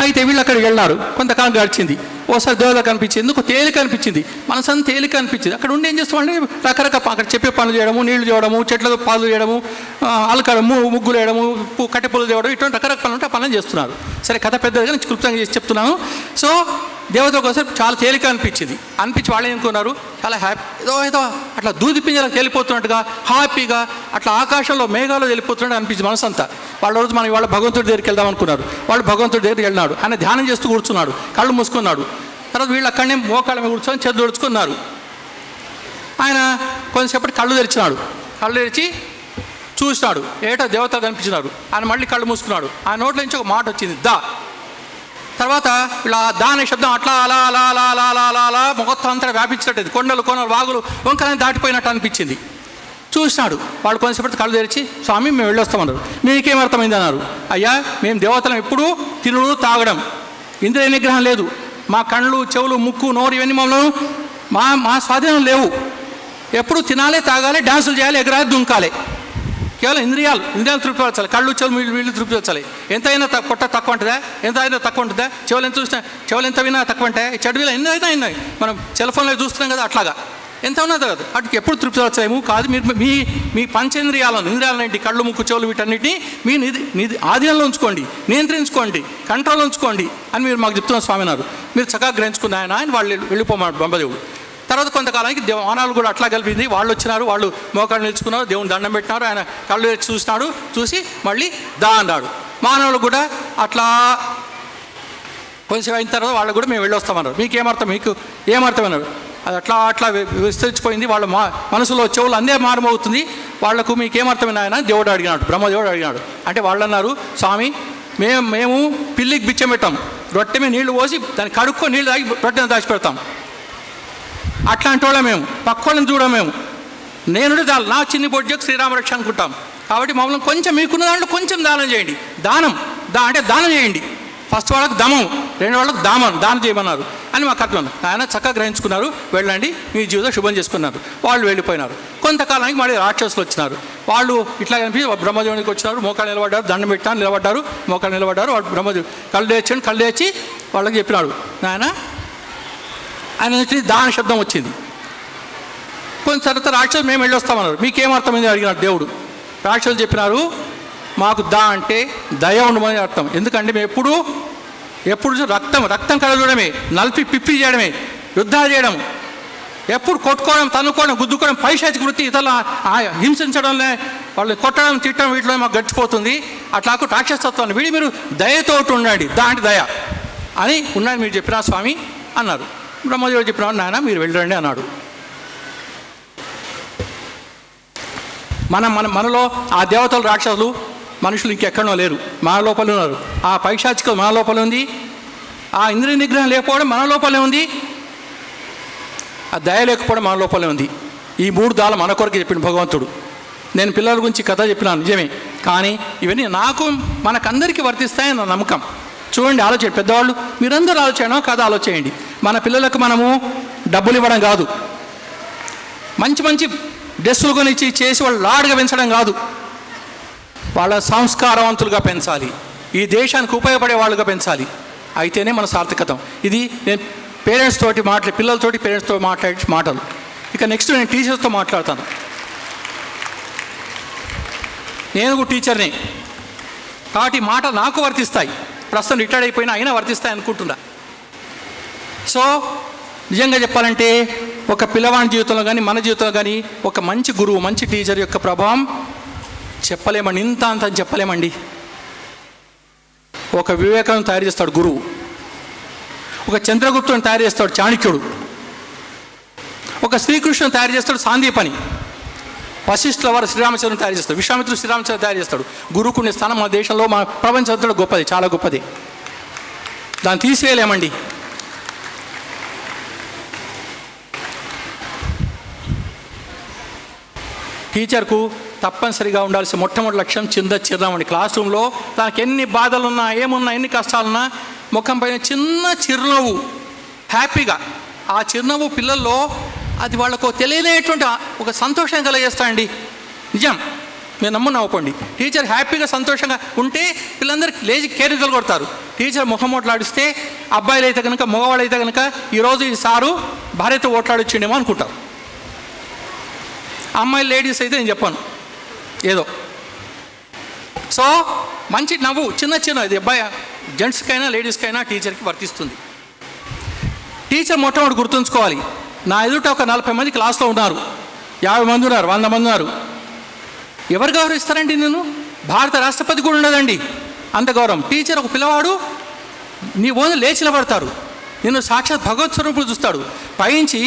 అయితే వీళ్ళు అక్కడికి వెళ్ళినారు. కొంతకాలం గడిచింది. ఓసారి దేవత కనిపించింది. ఎందుకు తేలిక అనిపించింది, మనసంతా తేలిక అనిపించింది. అక్కడ ఉండి ఏం చేస్తామంటే రకరకాల అక్కడ చెప్పే పనులు చేయడము, నీళ్లు చేయడము, చెట్లతో పాలు చేయడము, అలకడము, ముగ్గులు వేయడము, కట్టెపులు చేయడం, ఇటువంటి రకరకాల పనులు ఉంటే ఆ పనులు చేస్తున్నారు. సరే కథ పెద్దదిగా నేను క్లుప్తంగా చేసి చెప్తున్నాను. సో దేవత కోసం చాలా తేలిక అనిపించింది. వాళ్ళు ఏమనుకున్నారు, చాలా హ్యాపీ ఏదో అట్లా దూది పింజలకు తేలిపోతున్నట్టుగా హ్యాపీగా అట్లా ఆకాశంలో మేఘాలు వెళ్ళిపోతున్నట్టు అనిపించింది మనసంతా. వాళ్ళ రోజు మనం ఇవాళ భగవంతుడి దగ్గరికి వెళ్దాం అనుకున్నారు. వాళ్ళు భగవంతుడి దగ్గరికి వెళ్ళినాడు. ఆయన ధ్యానం చేస్తూ కూర్చున్నాడు, కళ్ళు మూసుకున్నాడు. తర్వాత వీళ్ళు అక్కడనే మోకాళ్ళ మీద కూర్చొని చేతులు దొడుచుకున్నారు. ఆయన కొంతసేపటి కళ్ళు తెరిచినాడు. కళ్ళు తెరిచి చూసినాడు. ఏటో దేవతలు కనిపించినారు. ఆయన మళ్ళీ కళ్ళు మూసుకున్నాడు. ఆ నోట్ల నుంచి ఒక మాట వచ్చింది, దా. తర్వాత ఇలా దాని శబ్దం అట్లా అలా అలా అలా అలా అలా అలా అలా మొత్తం అంతా వ్యాపించినట్టు, కొండలు కోనలు వాగులు వంకలని దాటిపోయినట్టు అనిపించింది. చూసినాడు. వాళ్ళు కొంతసేపటి కళ్ళు తెరిచి, స్వామి మేము వెళ్ళొస్తామన్నారు. మీకేం అర్థమైంది అన్నారు. అయ్యా మేము దేవతలం ఎప్పుడూ తినుడు తాగడం, ఇంద్రియ నిగ్రహం లేదు. మా కళ్ళు చెవులు ముక్కు నోరు ఇవన్నీ మమ్మల్ని మా స్వాధీనం లేవు. ఎప్పుడు తినాలి తాగాలి డ్యాన్సులు చేయాలి ఎగరాలి దుంకాలి. కేవలం ఇంద్రియాలు తృప్తిపరచాలి. కళ్ళు చెవులు వీళ్ళు తృప్తిపరచాలి. ఎంతైనా పొట్ట తక్కువ ఉంటుందా, ఎంతైనా తక్కువ ఉంటుందా, చెవులు ఎంత చూసినా చెవులు ఎంత వినా తక్కువ ఉంటాయి, చెడువిలా ఎన్నైనా ఉన్నాయి. మనం సెల్ ఫోన్లో చూస్తున్నాం కదా, అట్లాగా ఎంత ఉన్నది కదా, వాటికి ఎప్పుడు తృప్తిపరచలేము కాదు. మీరు మీ ఇంద్రియాలన్నింటి కళ్ళు ముక్కు చెవులు వీటన్నిటిని మీ ఆధీనంలో ఉంచుకోండి, నియంత్రించుకోండి, కంట్రోల్ ఉంచుకోండి అని మీరు మాకు చెప్తున్న స్వామినారు. మీరు చక్కగా గ్రహించుకున్న ఆయన వాళ్ళు వెళ్ళిపోమన్నాడు బ్రహ్మదేవుడు. తర్వాత కొంతకాలానికి వానాలు కూడా అట్లా కలిపింది. వాళ్ళు వచ్చినారు, వాళ్ళు మోకాళ్ళు నిలుచుకున్నారు, దేవుని దండం పెట్టినారు. ఆయన కళ్ళు చూసినాడు, చూసి మళ్ళీ దా అన్నాడు. మానవులు కూడా అట్లా కొంచెం అయిన తర్వాత వాళ్ళు కూడా మేము వెళ్ళొస్తామన్నారు. మీకు ఏమర్థమన్నారు? అది అట్లా విస్తరించిపోయింది. వాళ్ళ మనసులో చెవులు అందే మారమవుతుంది. వాళ్లకు మీకేమర్థమైనా ఆయన దేవుడు అడిగినాడు, బ్రహ్మదేవుడు అడిగినాడు. అంటే వాళ్ళు అన్నారు, స్వామి మేము పిల్లికి బిచ్చం పెట్టాం, రొట్టె మీద నీళ్లు పోసి దాన్ని కడుక్కో నీళ్ళు తాగి రొట్టెని దాచిపెడతాం. అట్లాంటి వాళ్ళం మేము, పక్కోళ్ళని చూడం మేము. నేను చాలు నా చిన్ని బొడ్జకు శ్రీరామరక్ష అనుకుంటాం. కాబట్టి మమ్మల్ని కొంచెం మీకున్న దాంట్లో కొంచెం దానం చేయండి. అంటే దానం చేయండి. ఫస్ట్ వాళ్ళకి దమం, రెండు వాళ్ళకి దానం చేయమన్నారు అని మాకు అర్థం. ఆయన చక్కగా గ్రహించుకున్నారు. వెళ్ళండి, మీ జీవితం శుభం చేసుకున్నారు. వాళ్ళు వెళ్ళిపోయినారు. కొంతకాలానికి మళ్ళీ రాక్షసులు వచ్చినారు. వాళ్ళు ఇట్లా కనిపి బ్రహ్మదేవునికి వచ్చినారు. మోకాలు నిలబడ్డారు, దండం పెట్టాను, నిలబడ్డారు, మోకాలు నిలబడ్డారు. వాడు బ్రహ్మదేవుడు కళ్ళు తెచ్చి వాళ్ళకి చెప్పినాడు, ఆయన దాన శబ్దం వచ్చింది. కొంచెం తర్వాత రాక్షసులు మేము వెళ్ళొస్తామన్నారు. మీకేమర్థమైంది అడిగినాడు దేవుడు. రాక్షసులు చెప్పినారు, మాకు అంటే దయ ఉండమని అర్థం. ఎందుకంటే మేము ఎప్పుడు రక్తం కలగడమే, నలిపి పిప్పి చేయడమే, యుద్ధాలు చేయడం, ఎప్పుడు కొట్టుకోవడం, తన్నుకోవడం, గుద్దుకోవడం, పైశాచిక వృత్తి, ఇతరుల హింసించడంలో వాళ్ళు కొట్టడం, తిట్టడం, వీటిలో మాకు గడిచిపోతుంది. అట్లా రాక్షసత్వాన్ని వీడి మీరు దయతో ఉండండి. అంటే దయ అని ఉన్నాడు మీరు చెప్పినా స్వామి అన్నారు. బ్రహ్మదేవుడు చెప్పినాడు, నాయన మీరు వెళ్ళండి అన్నాడు. మనలో ఆ దేవతలు, రాక్షసులు, మనుషులు ఇంకెక్కడో లేరు, మన లోపలే ఉన్నారు. ఆ పైశాచిక మన లోపలే ఉంది. ఆ ఇంద్రియ నిగ్రహం లేకపోవడం మన లోపలే ఉంది. ఆ దయ లేకపోవడం మన లోపలే ఉంది. ఈ 3 దాలు మన కొరకు చెప్పిన భగవంతుడు. నేను పిల్లల గురించి కథ చెప్పినాను నిజమే, కానీ ఇవన్నీ మనకందరికీ వర్తిస్తాయని నా నమ్మకం. చూడండి, ఆలోచండి. పెద్దవాళ్ళు మీరందరూ ఆలోచన కథ ఆలోచేయండి. మన పిల్లలకు మనము డబ్బులు ఇవ్వడం కాదు, మంచి డ్రెస్సులు కొనిచ్చి చేసి వాళ్ళు లాడుగా పెంచడం కాదు, వాళ్ళ సంస్కారవంతులుగా పెంచాలి. ఈ దేశానికి ఉపయోగపడే వాళ్ళుగా పెంచాలి. అయితేనే మన సార్థకతం. ఇది నేను పిల్లలతోటి పేరెంట్స్తో మాట్లాడే మాటలు. ఇక నెక్స్ట్ నేను టీచర్స్తో మాట్లాడతాను. నేను కూడా టీచర్ని కాబట్టి మాటలు నాకు వర్తిస్తాయి. ప్రస్తుతం రిటైర్డ్ అయిపోయినా అయినా వర్తిస్తాయి అనుకుంటున్నా. సో నిజంగా చెప్పాలంటే ఒక పిల్లవాడి జీవితంలో కానీ మన జీవితంలో కానీ ఒక మంచి గురువు, మంచి టీచర్ యొక్క ప్రభావం చెప్పలేమండి. ఇంత అంత అని చెప్పలేమండి. ఒక వివేకానంద తయారు చేస్తాడు గురువు, ఒక చంద్రగుప్తుని తయారు చేస్తాడు చాణక్యుడు, ఒక శ్రీకృష్ణుని తయారు చేస్తాడు సాందీపని, వశిష్ఠుల వారు శ్రీరామచంద్రుని తయారు చేస్తాడు, విశ్వామిత్రుడు శ్రీరామచంద్రుని తయారు చేస్తాడు. గురువుకునే స్థానం మన దేశంలో, మన ప్రపంచంలో గొప్పది, చాలా గొప్పది. దాన్ని తీసివేయలేమండి. టీచర్కు తప్పనిసరిగా ఉండాల్సిన మొట్టమొదటి లక్ష్యం చిరునవ్వండి. క్లాస్ రూమ్లో తనకు ఎన్ని బాధలున్నా, ఏమున్నా, ఎన్ని కష్టాలున్నా ముఖం పైన చిన్న చిరునవ్వు, హ్యాపీగా. ఆ చిరునవ్వు పిల్లల్లో అది వాళ్ళకు తెలియలేటువంటి ఒక సంతోషం కలిగేస్తాయండి. నిజం, మీరు నవ్వుకోండి. టీచర్ హ్యాపీగా సంతోషంగా ఉంటే పిల్లలందరికీ లేచి కేరింతలు కొడతారు. టీచర్ ముఖం ఓట్లాడిస్తే అబ్బాయిలు అయితే కనుక, మగవాళ్ళు అయితే కనుక ఈరోజు ఈ సారు భార్యతో ఓట్లాడొచ్చిండేమో అనుకుంటారు. అమ్మాయిలు, లేడీస్ అయితే నేను చెప్పాను ఏదో. సో మంచి నవ్వు, చిన్న ఇది అబ్బాయి జెంట్స్కైనా లేడీస్కైనా టీచర్కి వర్తిస్తుంది. టీచర్ మొట్టమొదటి గుర్తుంచుకోవాలి, నా ఎదుట ఒక 40 మంది క్లాస్లో ఉన్నారు, 50 మంది ఉన్నారు, 100 మంది ఉన్నారు. ఎవరు గౌరవిస్తారండి? నేను భారత రాష్ట్రపతి కూడా ఉండదండి అంత గౌరవం. టీచర్ ఒక పిల్లవాడు నీ ఓను లేచి నిలబడతారు, నిన్ను సాక్షాత్ భగవత్ స్వరూపుడు చూస్తాడు. పైంచి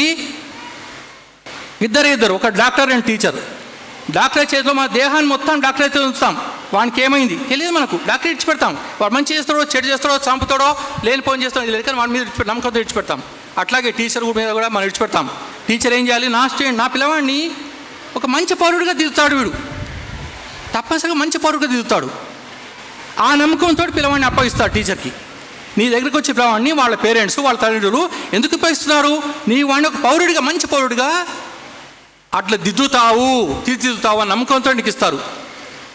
ఇద్దరు, ఒక డాక్టర్ అండ్ టీచర్. డాక్టర్ చేతిలో మన దేహాన్ని మొత్తం డాక్టర్ అయితే ఉంచుతాం. వానికి ఏమైంది తెలియదు మనకు, డాక్టర్ ఇచ్చిపెడతాం. వాడు మంచి చేస్తాడో, చెడు చేస్తాడో, చంపుతాడో, లేని పోని చేస్తాడో ఇది లేక వాడి మీద నమ్మకంతో ఇచ్చిపెడతాం. అట్లాగే టీచర్ మీద కూడా మనం ఇచ్చిపెడతాం. టీచర్ ఏం చేయాలి? నా పిల్లవాడిని ఒక మంచి పౌరుడిగా దిద్దుతాడు. వీడు తప్పనిసరిగా మంచి పౌరుడిగా దిద్దుతాడు. ఆ నమ్మకంతో పిల్లవాడిని అప్పగిస్తాడు టీచర్కి. నీ దగ్గరికి వచ్చే పిల్లవాడిని వాళ్ళ పేరెంట్స్, వాళ్ళ తల్లిదండ్రులు ఎందుకు అప్పగిస్తున్నారు? నీ వాడిని ఒక పౌరుడిగా, మంచి పౌరుడిగా అట్లా తీర్చిదిద్దుతావు అని నమ్మకంతో నీకు ఇస్తారు.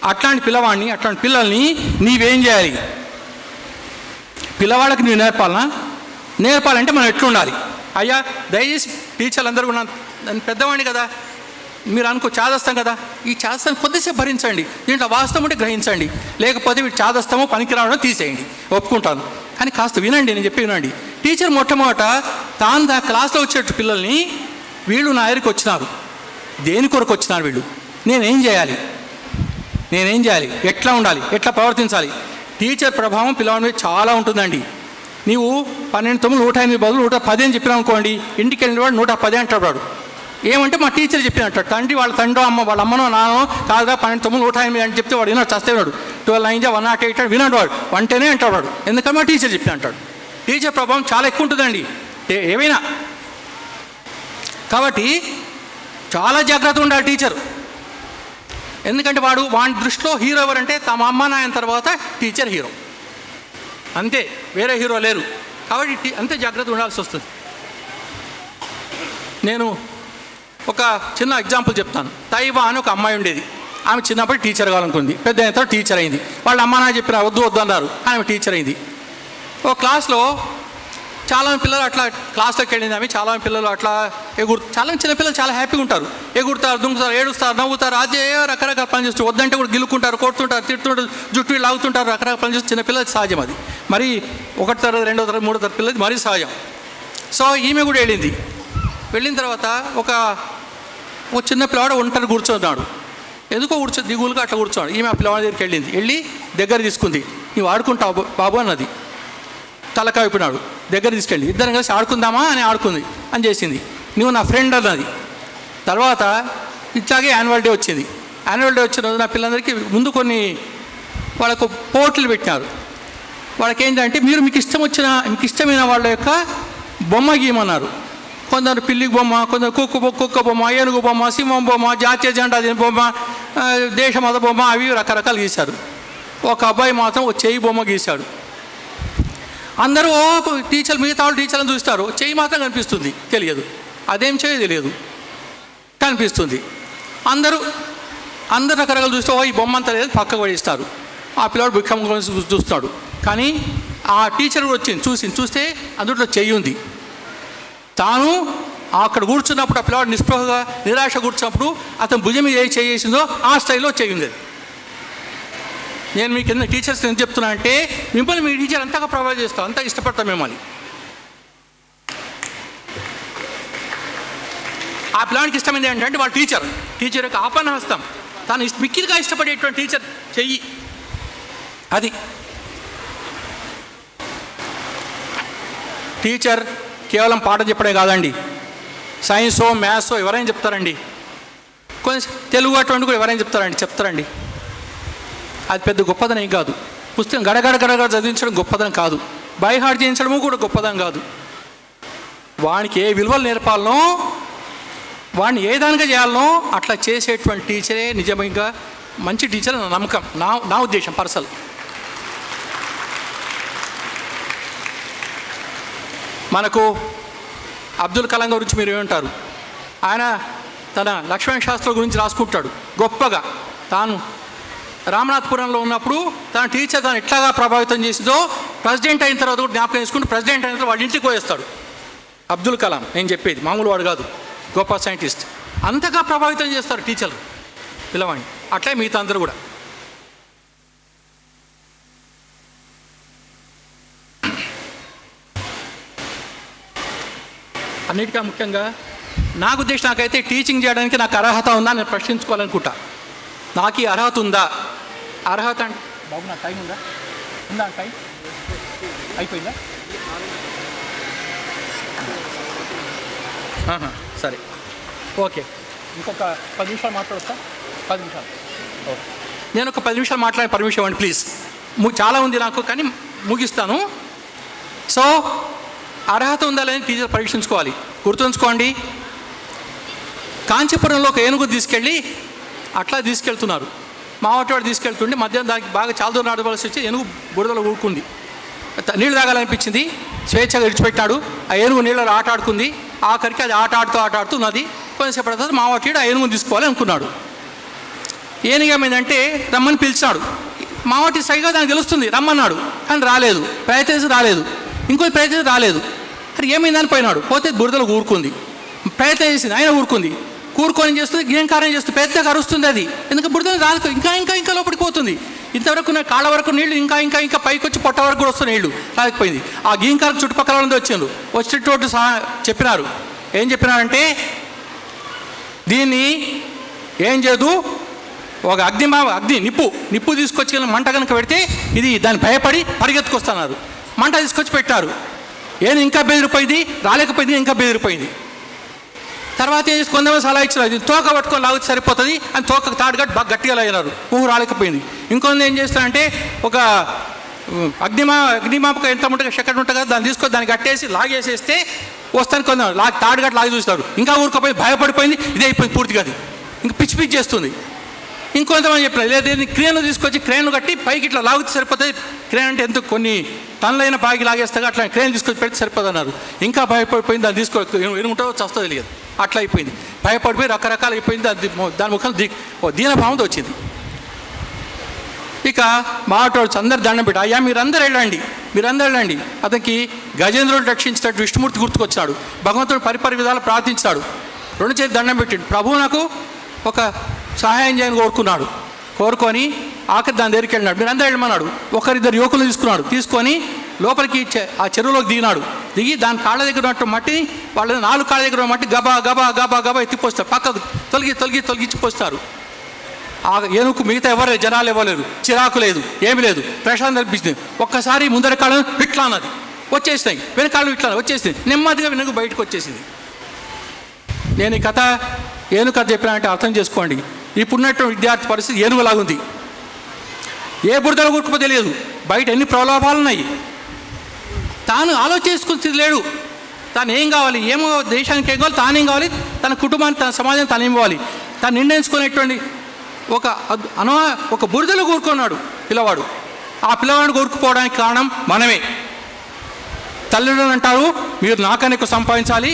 అట్లాంటి పిల్లవాడిని, అట్లాంటి పిల్లల్ని నీవేం చేయాలి? పిల్లవాళ్ళకి నువ్వు నేర్పాలంటే మనం ఎట్లుండాలి? అయ్యా దయచేసి టీచర్లు అందరూ కూడా, నేను పెద్దవాడిని కదా, మీరు అనుకో చాదస్తాం కదా, ఈ చాదస్తాన్ని కొద్దిసేపు భరించండి, దీంట్లో వాస్తవం ఉంటే గ్రహించండి, లేకపోతే వీడు చాదస్తామో పనికిరావడం తీసేయండి, ఒప్పుకుంటాను. కానీ కాస్త వినండి, నేను చెప్పి వినండి. టీచర్ మొట్టమొదట తాను క్లాస్లో వచ్చే పిల్లల్ని, వీళ్ళు నా దగ్గరికి వచ్చినారు, దేని కొరకు వచ్చినారు వీళ్ళు, నేనేం చేయాలి, ఎట్లా ఉండాలి, ఎట్లా ప్రవర్తించాలి, టీచర్ ప్రభావం పిల్లవాడి మీద చాలా ఉంటుందండి. నీవు 12, 9, 108 బదులు 110 అని చెప్పినావు అనుకోండి, ఇంటికి వెళ్ళిన వాడు 110 అంటాడు వాడు. ఏమంటే మా టీచర్ చెప్పినట్టు, తండ్రి వాళ్ళ తండ్రో అమ్మ వాళ్ళ అమ్మనో నానో కాదుగా 12, 9, 108 అని చెప్తే వాడు విన్నాడు, చస్తే వాడు 12, 9, 108 వినాడు వాడు, 110 అంటాడు వాడు. ఎందుకంటే మా టీచర్ చెప్పిన అంటాడు. టీచర్ ప్రభావం చాలా ఎక్కువ ఉంటుందండి ఏవైనా. కాబట్టి చాలా జాగ్రత్తగా ఉండాలి టీచర్. ఎందుకంటే వాడి దృష్టిలో హీరో ఎవరంటే తమ అమ్మ నాయన తర్వాత టీచర్ హీరో, అంతే, వేరే హీరో లేరు. కాబట్టి అంతే జాగ్రత్తగా ఉండాల్సి వస్తుంది. నేను ఒక చిన్న ఎగ్జాంపుల్ చెప్తాను. తైవా అని ఒక అమ్మాయి ఉండేది. ఆమె చిన్నప్పుడు టీచర్ కావాలనుకుంది, పెద్ద అయిన తర్వాత టీచర్ అయింది. వాళ్ళ అమ్మ నాన్న చెప్పిన వద్దు అన్నారు, ఆమె టీచర్ అయింది. ఒక క్లాస్లో చాలామంది పిల్లలు అట్లా క్లాస్లోకి వెళ్ళింది ఆమె. చాలామంది పిల్లలు అట్లా చాలా చిన్న పిల్లలు చాలా హ్యాపీగా ఉంటారు, ఎగురుతారు, దుంకుతారు, ఏడుస్తారు, నవ్వుతారు, అదే రకరకాల పని చేస్తారు. వద్దంటే కూడా గిల్లుకుంటారు, కొడుతుంటారు, తిడుతుంటారు, జుట్టు లాగుతుంటారు, రకరకాల పని చేస్తారు. చిన్న పిల్లలు సహజం అది. మరి 1వ తరగతి, 2వ తరగతి, 3వ తరగతి పిల్లలు మరీ సహజం. సో ఈమె కూడా వెళ్ళిన తర్వాత ఒక చిన్న పిల్లవాడు ఒంటరి కూర్చున్నాడు. ఎందుకో దిగులుగా అట్లా కూర్చోడు. ఈమె ఆ పిల్లవాడి దగ్గరికి వెళ్ళి దగ్గర తీసుకుంది. నీవు ఆడుకుంటావు బాబు అన్నది. తలకాయ విప్పినాడు, దగ్గర తీసుకెళ్ళి ఇద్దరం కలిసి ఆడుకుందామా అని ఆడుకుంది అని చేసింది. నువ్వు నా ఫ్రెండ్ అన్నది. తర్వాత ఇట్లాగే యాన్యువల్ డే వచ్చింది. యాన్యువల్ డే వచ్చిన రోజు నా పిల్లలందరికీ ముందు కొన్ని వాళ్ళకు పోటీలు పెట్టినారు. వాళ్ళకి ఏంటంటే మీకు ఇష్టమైన వాళ్ళ యొక్క బొమ్మ గీయమన్నారు. కొందరు పిల్లి బొమ్మ, కొందరు కుక్క బొమ్మ, ఏనుగు బొమ్మ, సింహం బొమ్మ, జాతీయ జెండా బొమ్మ, దేశమత బొమ్మ, అవి రకరకాలు గీశారు. ఒక అబ్బాయి మాత్రం ఒక చెయ్యి బొమ్మ గీశాడు. అందరూ టీచర్లు, మిగతా వాళ్ళు టీచర్లను చూస్తారు, చెయ్యి మాత్రం కనిపిస్తుంది, తెలియదు అదేం చెయ్యి తెలియదు, కనిపిస్తుంది. అందరూ రకరకాలు చూస్తే ఈ బొమ్మ అంతా లేదు పక్కకు పడేస్తారు. ఆ పిల్లవాడు బిక్కం చూస్తున్నాడు. కానీ ఆ టీచర్ కూడా వచ్చింది, చూస్తే అందులో చెయ్యి ఉంది. తాను అక్కడ కూర్చున్నప్పుడు ఆ పిల్లవాడు నిస్పృహగా నిరాశ కూర్చున్నప్పుడు అతను భుజం మీద ఏ చేసిందో ఆ స్టైల్లో చేయింది. నేను మీకు కింద టీచర్స్ ఎందుకు చెప్తున్నా అంటే మిమ్మల్ని మీ టీచర్ అంతగా ప్రభావితం చేస్తాం, అంతగా ఇష్టపడతాం మిమ్మల్ని. ఆ పిల్లవాడికి ఇష్టమైంది ఏంటంటే వాళ్ళ టీచర్ యొక్క ఆపన్న హస్తం, తాను మిక్కిలిగా ఇష్టపడేటువంటి టీచర్ చెయ్యి అది. టీచర్ కేవలం పాఠం చెప్పడే కాదండి, సైన్సో మ్యాథ్సో ఎవరైనా చెప్తారండి, కొంచెం తెలుగు అటువంటి కూడా ఎవరైనా చెప్తారండి. అది పెద్ద గొప్పదనం ఏం కాదు. పుస్తకం గడగడ చదివించడం గొప్పదనం కాదు, బై హార్ట్ చేయించడము కూడా గొప్పదనం కాదు. వానికి ఏ విలువలు నేర్పాలనో, వాడిని ఏ దానిగా చేయాలనో అట్లా చేసేటువంటి టీచరే నిజంగా మంచి టీచర్ నా నమ్మకం, నా ఉద్దేశం పర్సనల్. మనకు అబ్దుల్ కలాం గురించి మీరు ఏమంటారు? ఆయన తన లక్ష్మణ శాస్త్రి గురించి రాసుకుంటాడు గొప్పగా. తాను రామనాథపురంలో ఉన్నప్పుడు తన టీచర్ తను ఎట్లాగా ప్రభావితం చేసిందో ప్రెసిడెంట్ అయిన తర్వాత కూడా జ్ఞాపకం చేసుకుంటూ ప్రెసిడెంట్ అయిన తర్వాత వాళ్ళ ఇంటికి పోయేస్తాడు. అబ్దుల్ కలాం నేను చెప్పేది మామూలు వాడు కాదు, గొప్ప సైంటిస్ట్. అంతగా ప్రభావితం చేస్తారు టీచర్లు పిల్లవాడిని. అట్లే మిగతా అందరూ కూడా. అన్నిటికీ ముఖ్యంగా నాకు ఉద్దేశం నాకైతే టీచింగ్ చేయడానికి నాకు అర్హత ఉందా నేను ప్రశ్నించుకోవాలనుకుంటా. నాకు ఈ అర్హత ఉందా? అర్హత అంటే బాబు నాకు టైం ఉందా? టైం అయిపోయిందా? సరే ఓకే, ఇంకొక 10 నిమిషాలు మాట్లాడతా. 10 నిమిషాలు ఓకే, నేను ఒక 10 నిమిషాలు మాట్లాడే పర్మిషన్ ఇవ్వండి ప్లీజ్. చాలా ఉంది నాకు, కానీ ముగిస్తాను. సో అర్హత ఉందా లేని టీచర్ పరీక్షించుకోవాలి. గుర్తుంచుకోండి, కాంచీపురంలో ఒక ఏనుగు తీసుకెళ్ళి అట్లా తీసుకెళ్తున్నారు. మావటివాడు తీసుకెళ్తుంటే మధ్యాహ్నం దానికి బాగా చాలా దూరం నడవలసి వచ్చి ఏనుగు బురదలో ఊరుకుంది. నీళ్ళు తాగాలనిపించింది, స్వేచ్ఛగా విడిచిపెట్టాడు. ఆ ఏనుగు నీళ్ళలో ఆట ఆడుకుంది. ఆఖరికి అది ఆట ఆడుతూ ఉన్నది. కొంచెంసేపటి తర్వాత మావటివాడు ఆ ఏనుగుని తీసుకోవాలి అనుకున్నాడు. ఏనుగు ఏమైందంటే రమ్మని పిలిచాడు. మావటి సైగా దానికి తెలుస్తుంది, రమ్మన్నాడు, కానీ రాలేదు. ప్రయత్నించి రాలేదు, ఇంకో ప్రయత్నం రాలేదు. అది ఏమైందని పోయినాడు. పోతే బురదలో ఊరుకుంది. ప్రయత్నం చేసింది, ఆయన ఊరుకుంది. కూరుకొని చేస్తుంది, గీంకారం చేస్తుంది, పెద్దగా అరుస్తుంది. అది ఎందుకంటే బురదలు రాదు, ఇంకా లోపలికి పోతుంది. ఇంతవరకు కాళ్ళ వరకు నీళ్లు ఇంకా పైకి వచ్చి పొట్ట వరకు కూడా వస్తున్న నీళ్లు రాకపోయింది. ఆ గీంకారం చుట్టుపక్కల వాళ్ళంతా వచ్చిండ్రు. వచ్చేటోటి చెప్పినారు. ఏం చెప్పినారంటే దీన్ని ఏం చేయదు, ఒక నిప్పు తీసుకొచ్చి మంట కనుక పెడితే ఇది దాన్ని భయపడి పరిగెత్తుకొస్తున్నారు. మంట తీసుకొచ్చి పెట్టారు. ఏది ఇంకా బెదిరిపోయింది, రాలేకపోయింది, ఇంకా బెదిరిపోయింది. తర్వాత ఏం చేసి కొంతమంది సలహా ఇచ్చారు, ఇది తోక పట్టుకొని లాగితే సరిపోతుంది అని తోక తాడుగట్టి బాగా గట్టిగా లాగినారు. రాలేకపోయింది. ఇంకొంత ఏం చేస్తారంటే ఒక అగ్నిమాపక ఎంత ఉంటుంది, చక్కటి ఉంటుంది కదా, దాన్ని తీసుకొని దాన్ని కట్టేసి లాగేసేస్తే వస్తాను కొందరు తాడుగట్టి లాగి చూస్తారు. ఇంకా ఊరుకోపోయి భయపడిపోయింది, ఇదే అయిపోయింది పూర్తిగా. అది ఇంకా పిచ్చి చేస్తుంది. ఇంకొంతమంది చెప్పినారు, లేదా క్రేన్ తీసుకొచ్చి క్రేన్ కట్టి పైకి ఇట్లా లాగితే సరిపోతుంది. క్రేన్ అంటే ఎందుకు కొన్ని టన్నులైన పైకి లాగేస్తాగా, అట్లా క్రేన్ తీసుకొచ్చి పెడితే సరిపోదు అన్నారు. ఇంకా భయపడిపోయింది, దాన్ని ఎనుకుంటావో చస్తుందో తెలియదు, అట్లా అయిపోయింది. భయపడిపోయి రకరకాలు అయిపోయింది. దాని ముఖం దీనభావంతో వచ్చింది. ఇక మాటోడు అందరు దండం పెట్టి, అయ్యా మీరందరూ వెళ్ళండి. అతనికి గజేంద్రుడు రక్షించినట్టు విష్ణుమూర్తి గుర్తుకొచ్చాడు. భగవంతుడు పరిపరి విధాలు ప్రార్థించాడు. 2 చేతులు దండం పెట్టాడు. ప్రభువు నాకు ఒక సహాయం చేయని కోరుకొని ఆఖరి దాని దగ్గరికి వెళ్ళినాడు. మీరందరూ వెళ్ళమన్నాడు. 1-2 యువకులు తీసుకొని లోపలికి ఆ చెరువులోకి దిగి దాని కాళ్ళ దగ్గర ఉన్నట్టు మట్టిని వాళ్ళ 4 కాళ్ళ దగ్గర ఉన్న మట్టి గబా గబా గబా గబా ఎత్తిపోస్తారు. పక్కకు తొలగించిపోస్తారు. ఆ ఏనుగు మిగతా జనాలు ఇవ్వలేరు, చిరాకు లేదు, ఏమి లేదు, ప్రశాంతం అనిపిస్తుంది. ఒక్కసారి ముందర కాళ్ళను ఇట్లా అన్నది, వచ్చేసినాయి. వెనకాళ్ళు ఇట్లా వచ్చేసింది. నెమ్మదిగా వెనుక బయటకు వచ్చేసింది. నేను ఈ కథ ఏనుగు కథ చెప్పినానంటే అర్థం చేసుకోండి. ఇప్పుడున్నటువంటి విద్యార్థి పరిస్థితి ఏనుగులాగుంది. ఏ బురదలో కూరుకుపో తెలియదు. బయట ఎన్ని ప్రలోభాలు ఉన్నాయి. తాను ఆలోచించుకుని లేడు. తాను ఏం కావాలి, ఏమో దేశానికి ఏం కావాలి, తానేం కావాలి, తన కుటుంబానికి, తన సమాజానికి తాను ఏం కావాలి, తాను నిర్ణయించుకునేటువంటి ఒక బురదలో కూరుకున్నాడు పిల్లవాడు. ఆ పిల్లవాడిని కూరుకుపోవడానికి కారణం మనమే. తల్లిదండ్రులు అంటారు, మీరు నాకన్నా ఎక్కువ సంపాదించాలి,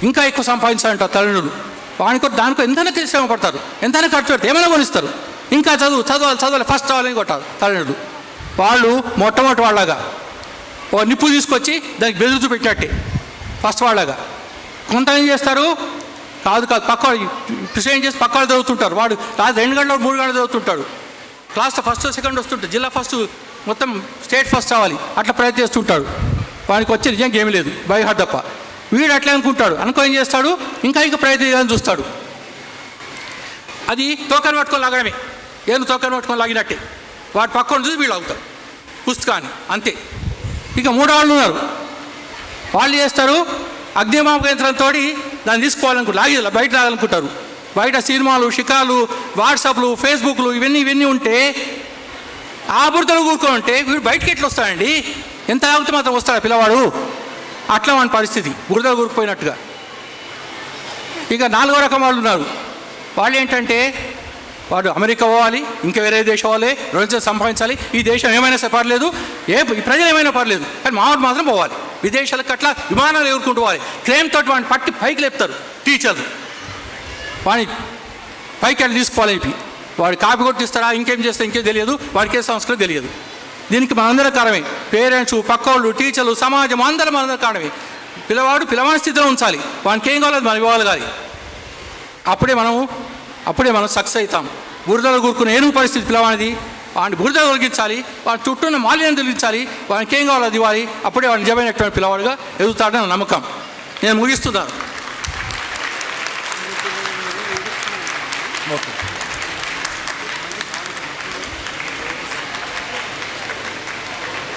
ఇంకా ఎక్కువ సంపాదించాలంటారు తల్లిదండ్రులు. వానికి దానికో ఎంతైనా శ్రమ పడతారు, ఎంతైనా ఖర్చు పెడతారు, ఏమైనా కొనిస్తారు. ఇంకా చదవాలి ఫస్ట్ అవ్వాలని కొట్టారు తల్లిదండ్రులు. వాళ్ళు మొట్టమొదటి వాళ్ళగా ఓ నిప్పు తీసుకొచ్చి దానికి బెదురు పెట్టినట్టే ఫస్ట్ వాళ్ళగా. కొంత ఏం చేస్తారు, కాదు పక్క ప్రిసైడ్ చేసి పక్క వాళ్ళు చదువుతుంటారు. వాడు రాత్రి 2 గంటలు 3 గంటలు చదువుతుంటాడు. క్లాస్లో ఫస్ట్ సెకండ్ వస్తుంటాడు, జిల్లా ఫస్ట్, మొత్తం స్టేట్ ఫస్ట్ అవ్వాలి, అట్లా ప్రయత్నిస్తుంటాడు. వాడికి వచ్చే నిజంగా ఏమీ లేదు, బైహార్ట్ తప్ప. వీడు అట్లా అనుకుంటాడు. ఏం చేస్తాడు, ఇంకా ప్రయత్నం చేయాలని చూస్తాడు. అది తోకని పట్టుకొని లాగడమే. తోకని పట్టుకొని లాగినట్టే వాడు పక్కన చూసి వీళ్ళు అవుతారు పుస్తకాన్ని, అంతే. ఇక 3 వాళ్ళు ఉన్నారు. వాళ్ళు చేస్తారు, అగ్నిమాపక యంత్రంతో దాన్ని తీసుకోవాలనుకుంటారు, బయట రావాలనుకుంటారు. బయట సినిమాలు, షికాలు, వాట్సాప్లు, ఫేస్బుక్లు ఇవన్నీ ఉంటే ఆ బురదలు కూరుకొని ఉంటే వీడు బయటకి ఎట్లా వస్తాడండి? ఎంత ఆగితే మాత్రం వస్తాడా పిల్లవాడు? అట్లా మన పరిస్థితి, బురదలు కూరుకుపోయినట్టుగా. ఇక 4వ రకం వాళ్ళు ఉన్నారు. వాళ్ళు ఏంటంటే, వాడు అమెరికా పోవాలి, ఇంకా వేరే దేశం పోవాలి, 2 సంపాదించాలి, ఈ దేశం ఏమైనా పర్లేదు, ప్రజలు ఏమైనా పర్లేదు, కానీ మాత్రం పోవాలి విదేశాలకు. అట్లా విమానాలు ఎగురుకుంటూ పోవాలి. క్రేమ్ తోటి వాడిని పట్టి పైకి లేపుతారు టీచర్లు. వాడిని పైకి వెళ్ళి తీసుకోవాలి. వాడు కాపీ కొట్టిస్తారా, ఇంకేం చేస్తా ఇంకేం తెలియదు, వాడికి ఏ సంస్కృతి తెలియదు. దీనికి మనందరం కారణమే. పేరెంట్స్, పక్కోళ్ళు, టీచర్లు, సమాజం అందరం కారణమే. పిల్లవాడి స్థితిలో ఉంచాలి. వానికి ఏం కావాలి మనం ఇవ్వాలి కాదు. అప్పుడే మనం సక్సెస్ అవుతాం. బురదలు కూరుకున్న ఏనుగు పరిస్థితి పిల్లవాడిది. వాడిని బురద తొలగించాలి, వాడి చుట్టూ ఉన్న మాలిన్యం తొలగించాలి, వానికి ఏం కావాలో అది ఇవ్వాలి. అప్పుడే వాడు నిజమైనటువంటి పిల్లవాడుగా ఎదుగుతాడని నమ్మకం. నేను ముగిస్తున్నాను. ఓకే.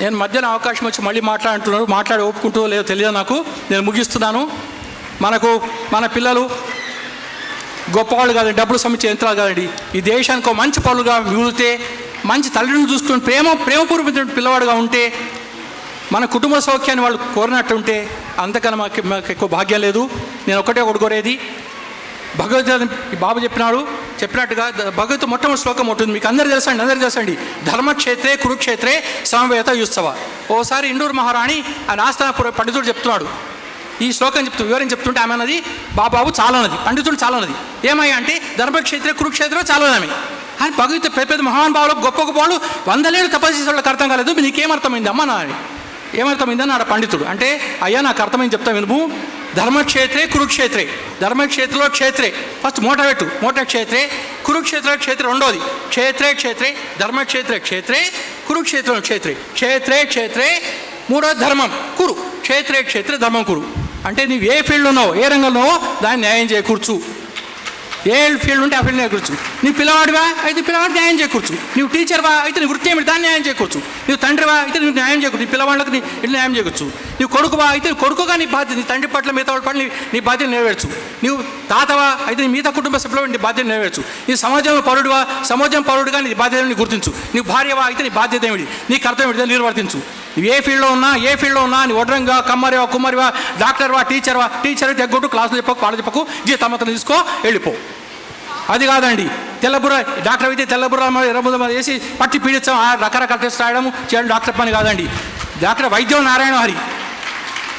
నేను మధ్యన అవకాశం వచ్చి మళ్ళీ మాట్లాడి ఒప్పుకుంటూ లేదో తెలియదు నాకు. నేను ముగిస్తున్నాను. మన పిల్లలు గొప్పవాళ్ళు కాదండి, డబ్బులు సంబంధించిన యంత్రాలు కాదండి. ఈ దేశానికి మంచి పనులుగా మిగిలితే, మంచి తల్లిని చూసుకుని ప్రేమపూర్వకమైన పిల్లవాడుగా ఉంటే, మన కుటుంబ సౌఖ్యాన్ని వాళ్ళు కోరినట్టు ఉంటే, అంతకన్నా మాకు ఎక్కువ భాగ్యం లేదు. నేను ఒకటే కోరేది, భగవద్గీత బాబు చెప్పినట్టుగా భగవద్గీత మొట్టమొదటి శ్లోకం ఉంటుంది, మీకు అందరూ తెలుసండి. ధర్మక్షేత్రే కురుక్షేత్రే సమవేత యుత్సవ. ఓసారి ఇండూరు మహారాణి ఆయన ఆస్థాన పండితుడు చెప్తున్నాడు. ఈ శ్లోకం వివరం చెప్తుంటే ఆమె అన్నది, బాబు చాలన్నది, పండితుడు చాలన్నది. ఏమయ్యా అంటే, ధర్మక్షేత్రే కురుక్షేత్రం చాలనమే అని భగవద్గీత పెద్ద మహానుభావులు, గొప్ప వాళ్ళు 100 ఏళ్ళు తపస్సు చేసే వాళ్ళకి అర్థం కాలేదు. నీకేమర్థమైంది అమ్మ నా ఏమర్థమైందని ఆడ పండితుడు అంటే, అయ్యా నాకు అర్థమైంది చెప్తా వినుము. ధర్మక్షేత్రే కురుక్షేత్రే, ధర్మక్షేత్రంలో క్షేత్రే ఫస్ట్ మోట క్షేత్రే, కురుక్షేత్ర క్షేత్రం రెండోది, క్షేత్రే ధర్మక్షేత్రే క్షేత్రే, కురుక్షేత్రం క్షేత్రే మూడోది ధర్మం కురు, క్షేత్రే ధర్మం కురు. అంటే నువ్వు ఏ ఫీల్డ్లో ఉన్నావో, ఏ రంగంలో ఉన్నావో దాన్ని న్యాయం చేకూర్చు. ఏ ఫీల్డ్ ఉంటే ఆ ఫీల్డ్ నేర్కూర్చు. నువ్వు పిల్లవాడివా అయితే పిల్లవాడికి న్యాయం చేకూర్చు. నువ్వు టీచర్వా అయితే నీ వృత్తి ఏమిటి దాన్ని న్యాయం చేకూర్చు. నువ్వు తండ్రివా అయితే నువ్వు న్యాయం చేకూర్చు. నీ పిల్లవాళ్ళకి నీ న్యాయం చేకూర్చు. నువ్వు కొడుకువా అయితే కొడుకుగా నీ బాధ్యత, నీ తండ్రి పట్ల మిగతా వాళ్ళ పట్ల నీ బాధ్యత నెరవేర్చు. నువ్వు తాతవా అయితే నీ మిగతా కుటుంబ సభ్యులు నీ బాధ్యత నెరవేర్చు. నీ సమాజంలో పౌరుడివా సమాజం పౌరుడిగా నీ బాధ్యతని గుర్తించు. నీ భార్యవా అయితే నీ బాధ్యత ఏమిటి, నీ కర్తవ్యం ఏమిటి నిర్వర్తించు. నువ్వు ఏ ఫీల్డ్లో ఉన్నా నీ వడ్రంగా కమ్మరివా కుమ్మరివా డాక్టర్వా టీచర్వా టీచర్ అయితే ఎగ్గొట్టు క్లాసులు చెప్పకు పాఠం చెప్పకు జీతమ్మతను తీసుకో వెళ్ళిపో. అది కాదండి తెల్లబుర్ర డాక్టర్ అయితే తెల్లబుర్ర ఎర్రబుర్ర వేసి పట్టి పీడించడం రకరకాల టెస్ట్ రాయడం చేయడం డాక్టర్ పని కాదండి. డాక్టర్ వైద్యం నారాయణ హరి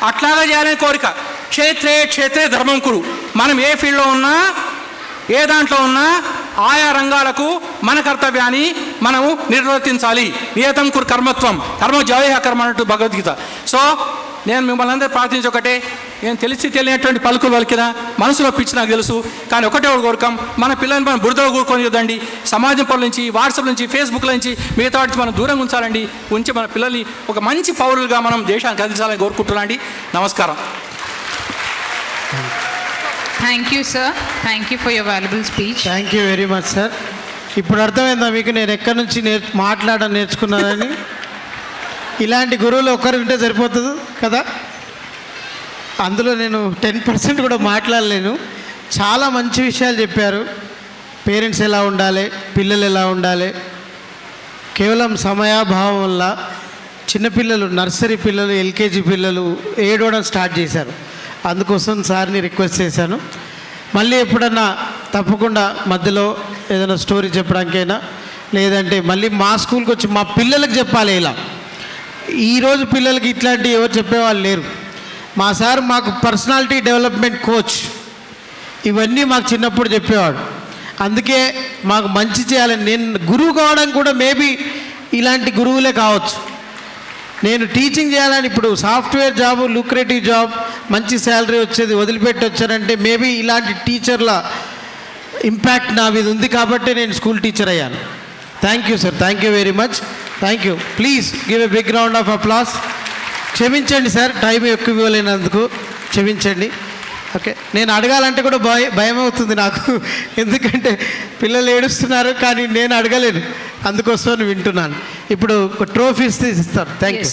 అట్లాగా చేయాలని కోరిక. క్షేత్రే ధర్మం కురు. మనం ఏ ఫీల్డ్లో ఉన్నా ఏ దాంట్లో ఉన్నా ఆయా రంగాలకు మన కర్తవ్యాన్ని మనము నిర్వర్తించాలి. నియతం కురు కర్మత్వం కర్మ జయ కర్మ అన్నట్టు భగవద్గీత. సో నేను మిమ్మల్ని అందరూ ప్రార్థించి ఒకటే, నేను తెలియనటువంటి పలుకులు పలికిన మనసులో పిచ్చి నాకు తెలుసు, కానీ ఒకటే కోరికం మన పిల్లల్ని మనం బురదలో కూరుకొని చూద్దండి. సమాజం పనుల నుంచి వాట్సాప్ నుంచి ఫేస్బుక్ల నుంచి మిగతా వాటి మనం దూరంగా ఉంచాలండి. ఉంచి మన పిల్లల్ని ఒక మంచి పౌరులుగా మనం దేశానికి అందించాలని కోరుకుంటున్నాను అండి. నమస్కారం. Thank you, sir. Thank you for your valuable speech. Thank you very much sir. ఇప్పుడు అర్థమైందా మీకు నేను ఎక్కడి నుంచి మాట్లాడడం నేర్చుకున్నానని? ఇలాంటి గురువులు ఒక్కరు వింటే సరిపోతుంది కదా. అందులో నేను 10% కూడా మాట్లాడలేను. చాలా మంచి విషయాలు చెప్పారు. పేరెంట్స్ ఎలా ఉండాలి, పిల్లలు ఎలా ఉండాలి. కేవలం సమయాభావం వల్ల చిన్నపిల్లలు నర్సరీ పిల్లలు ఎల్కేజీ పిల్లలు ఏడవడం స్టార్ట్ చేశారు. అందుకోసం సార్ని రిక్వెస్ట్ చేశాను, మళ్ళీ ఎప్పుడన్నా తప్పకుండా మధ్యలో ఏదైనా స్టోరీ చెప్పడానికైనా లేదంటే మళ్ళీ మా స్కూల్కి వచ్చి మా పిల్లలకు చెప్పాలి. ఇలా ఈరోజు పిల్లలకి ఇట్లాంటివి ఎవరు చెప్పేవాళ్ళు లేరు. మా సార్ మాకు పర్సనాలిటీ డెవలప్మెంట్ కోచ్ ఇవన్నీ మాకు చిన్నప్పుడు చెప్పేవాడు. అందుకే మాకు మంచి చేయాలని నేను గురువు కావడానికి కూడా మేబీ ఇలాంటి గురువులే కావచ్చు. నేను టీచింగ్ చేయాలని ఇప్పుడు సాఫ్ట్వేర్ జాబు లూక్రేటివ్ జాబ్ మంచి శాలరీ వచ్చేది వదిలిపెట్టి వచ్చానంటే మేబీ ఇలాంటి టీచర్ల ఇంపాక్ట్ నా మీద ఉంది కాబట్టి నేను స్కూల్ టీచర్ అయ్యాను. Thank you sir. Thank you very much. Thank you. Please give a big round of applause. క్షమించండి సార్, టైం ఎక్కువ ఇవ్వలేనందుకు క్షమించండి. ఓకే, నేను అడగాలంటే కూడా భయం అవుతుంది నాకు, ఎందుకంటే పిల్లలు ఏడుస్తున్నారు కానీ నేను అడగలేను, అందుకోసం వింటున్నాను. ఇప్పుడు ట్రోఫీస్ ఇస్తారు. Thank you.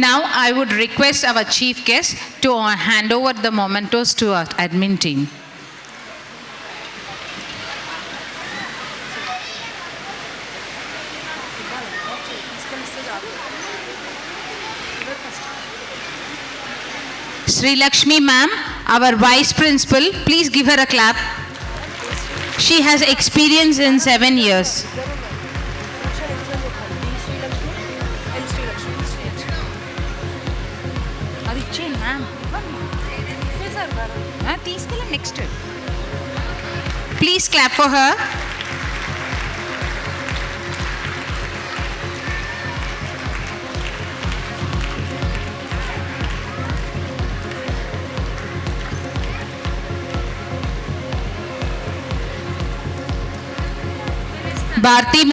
Now I would request our chief guest to hand over the mementos to our admin team. Sri Lakshmi ma'am, our vice principal, please give her a clap. She has experience in 7 years. Next. Please clap for her. Bharti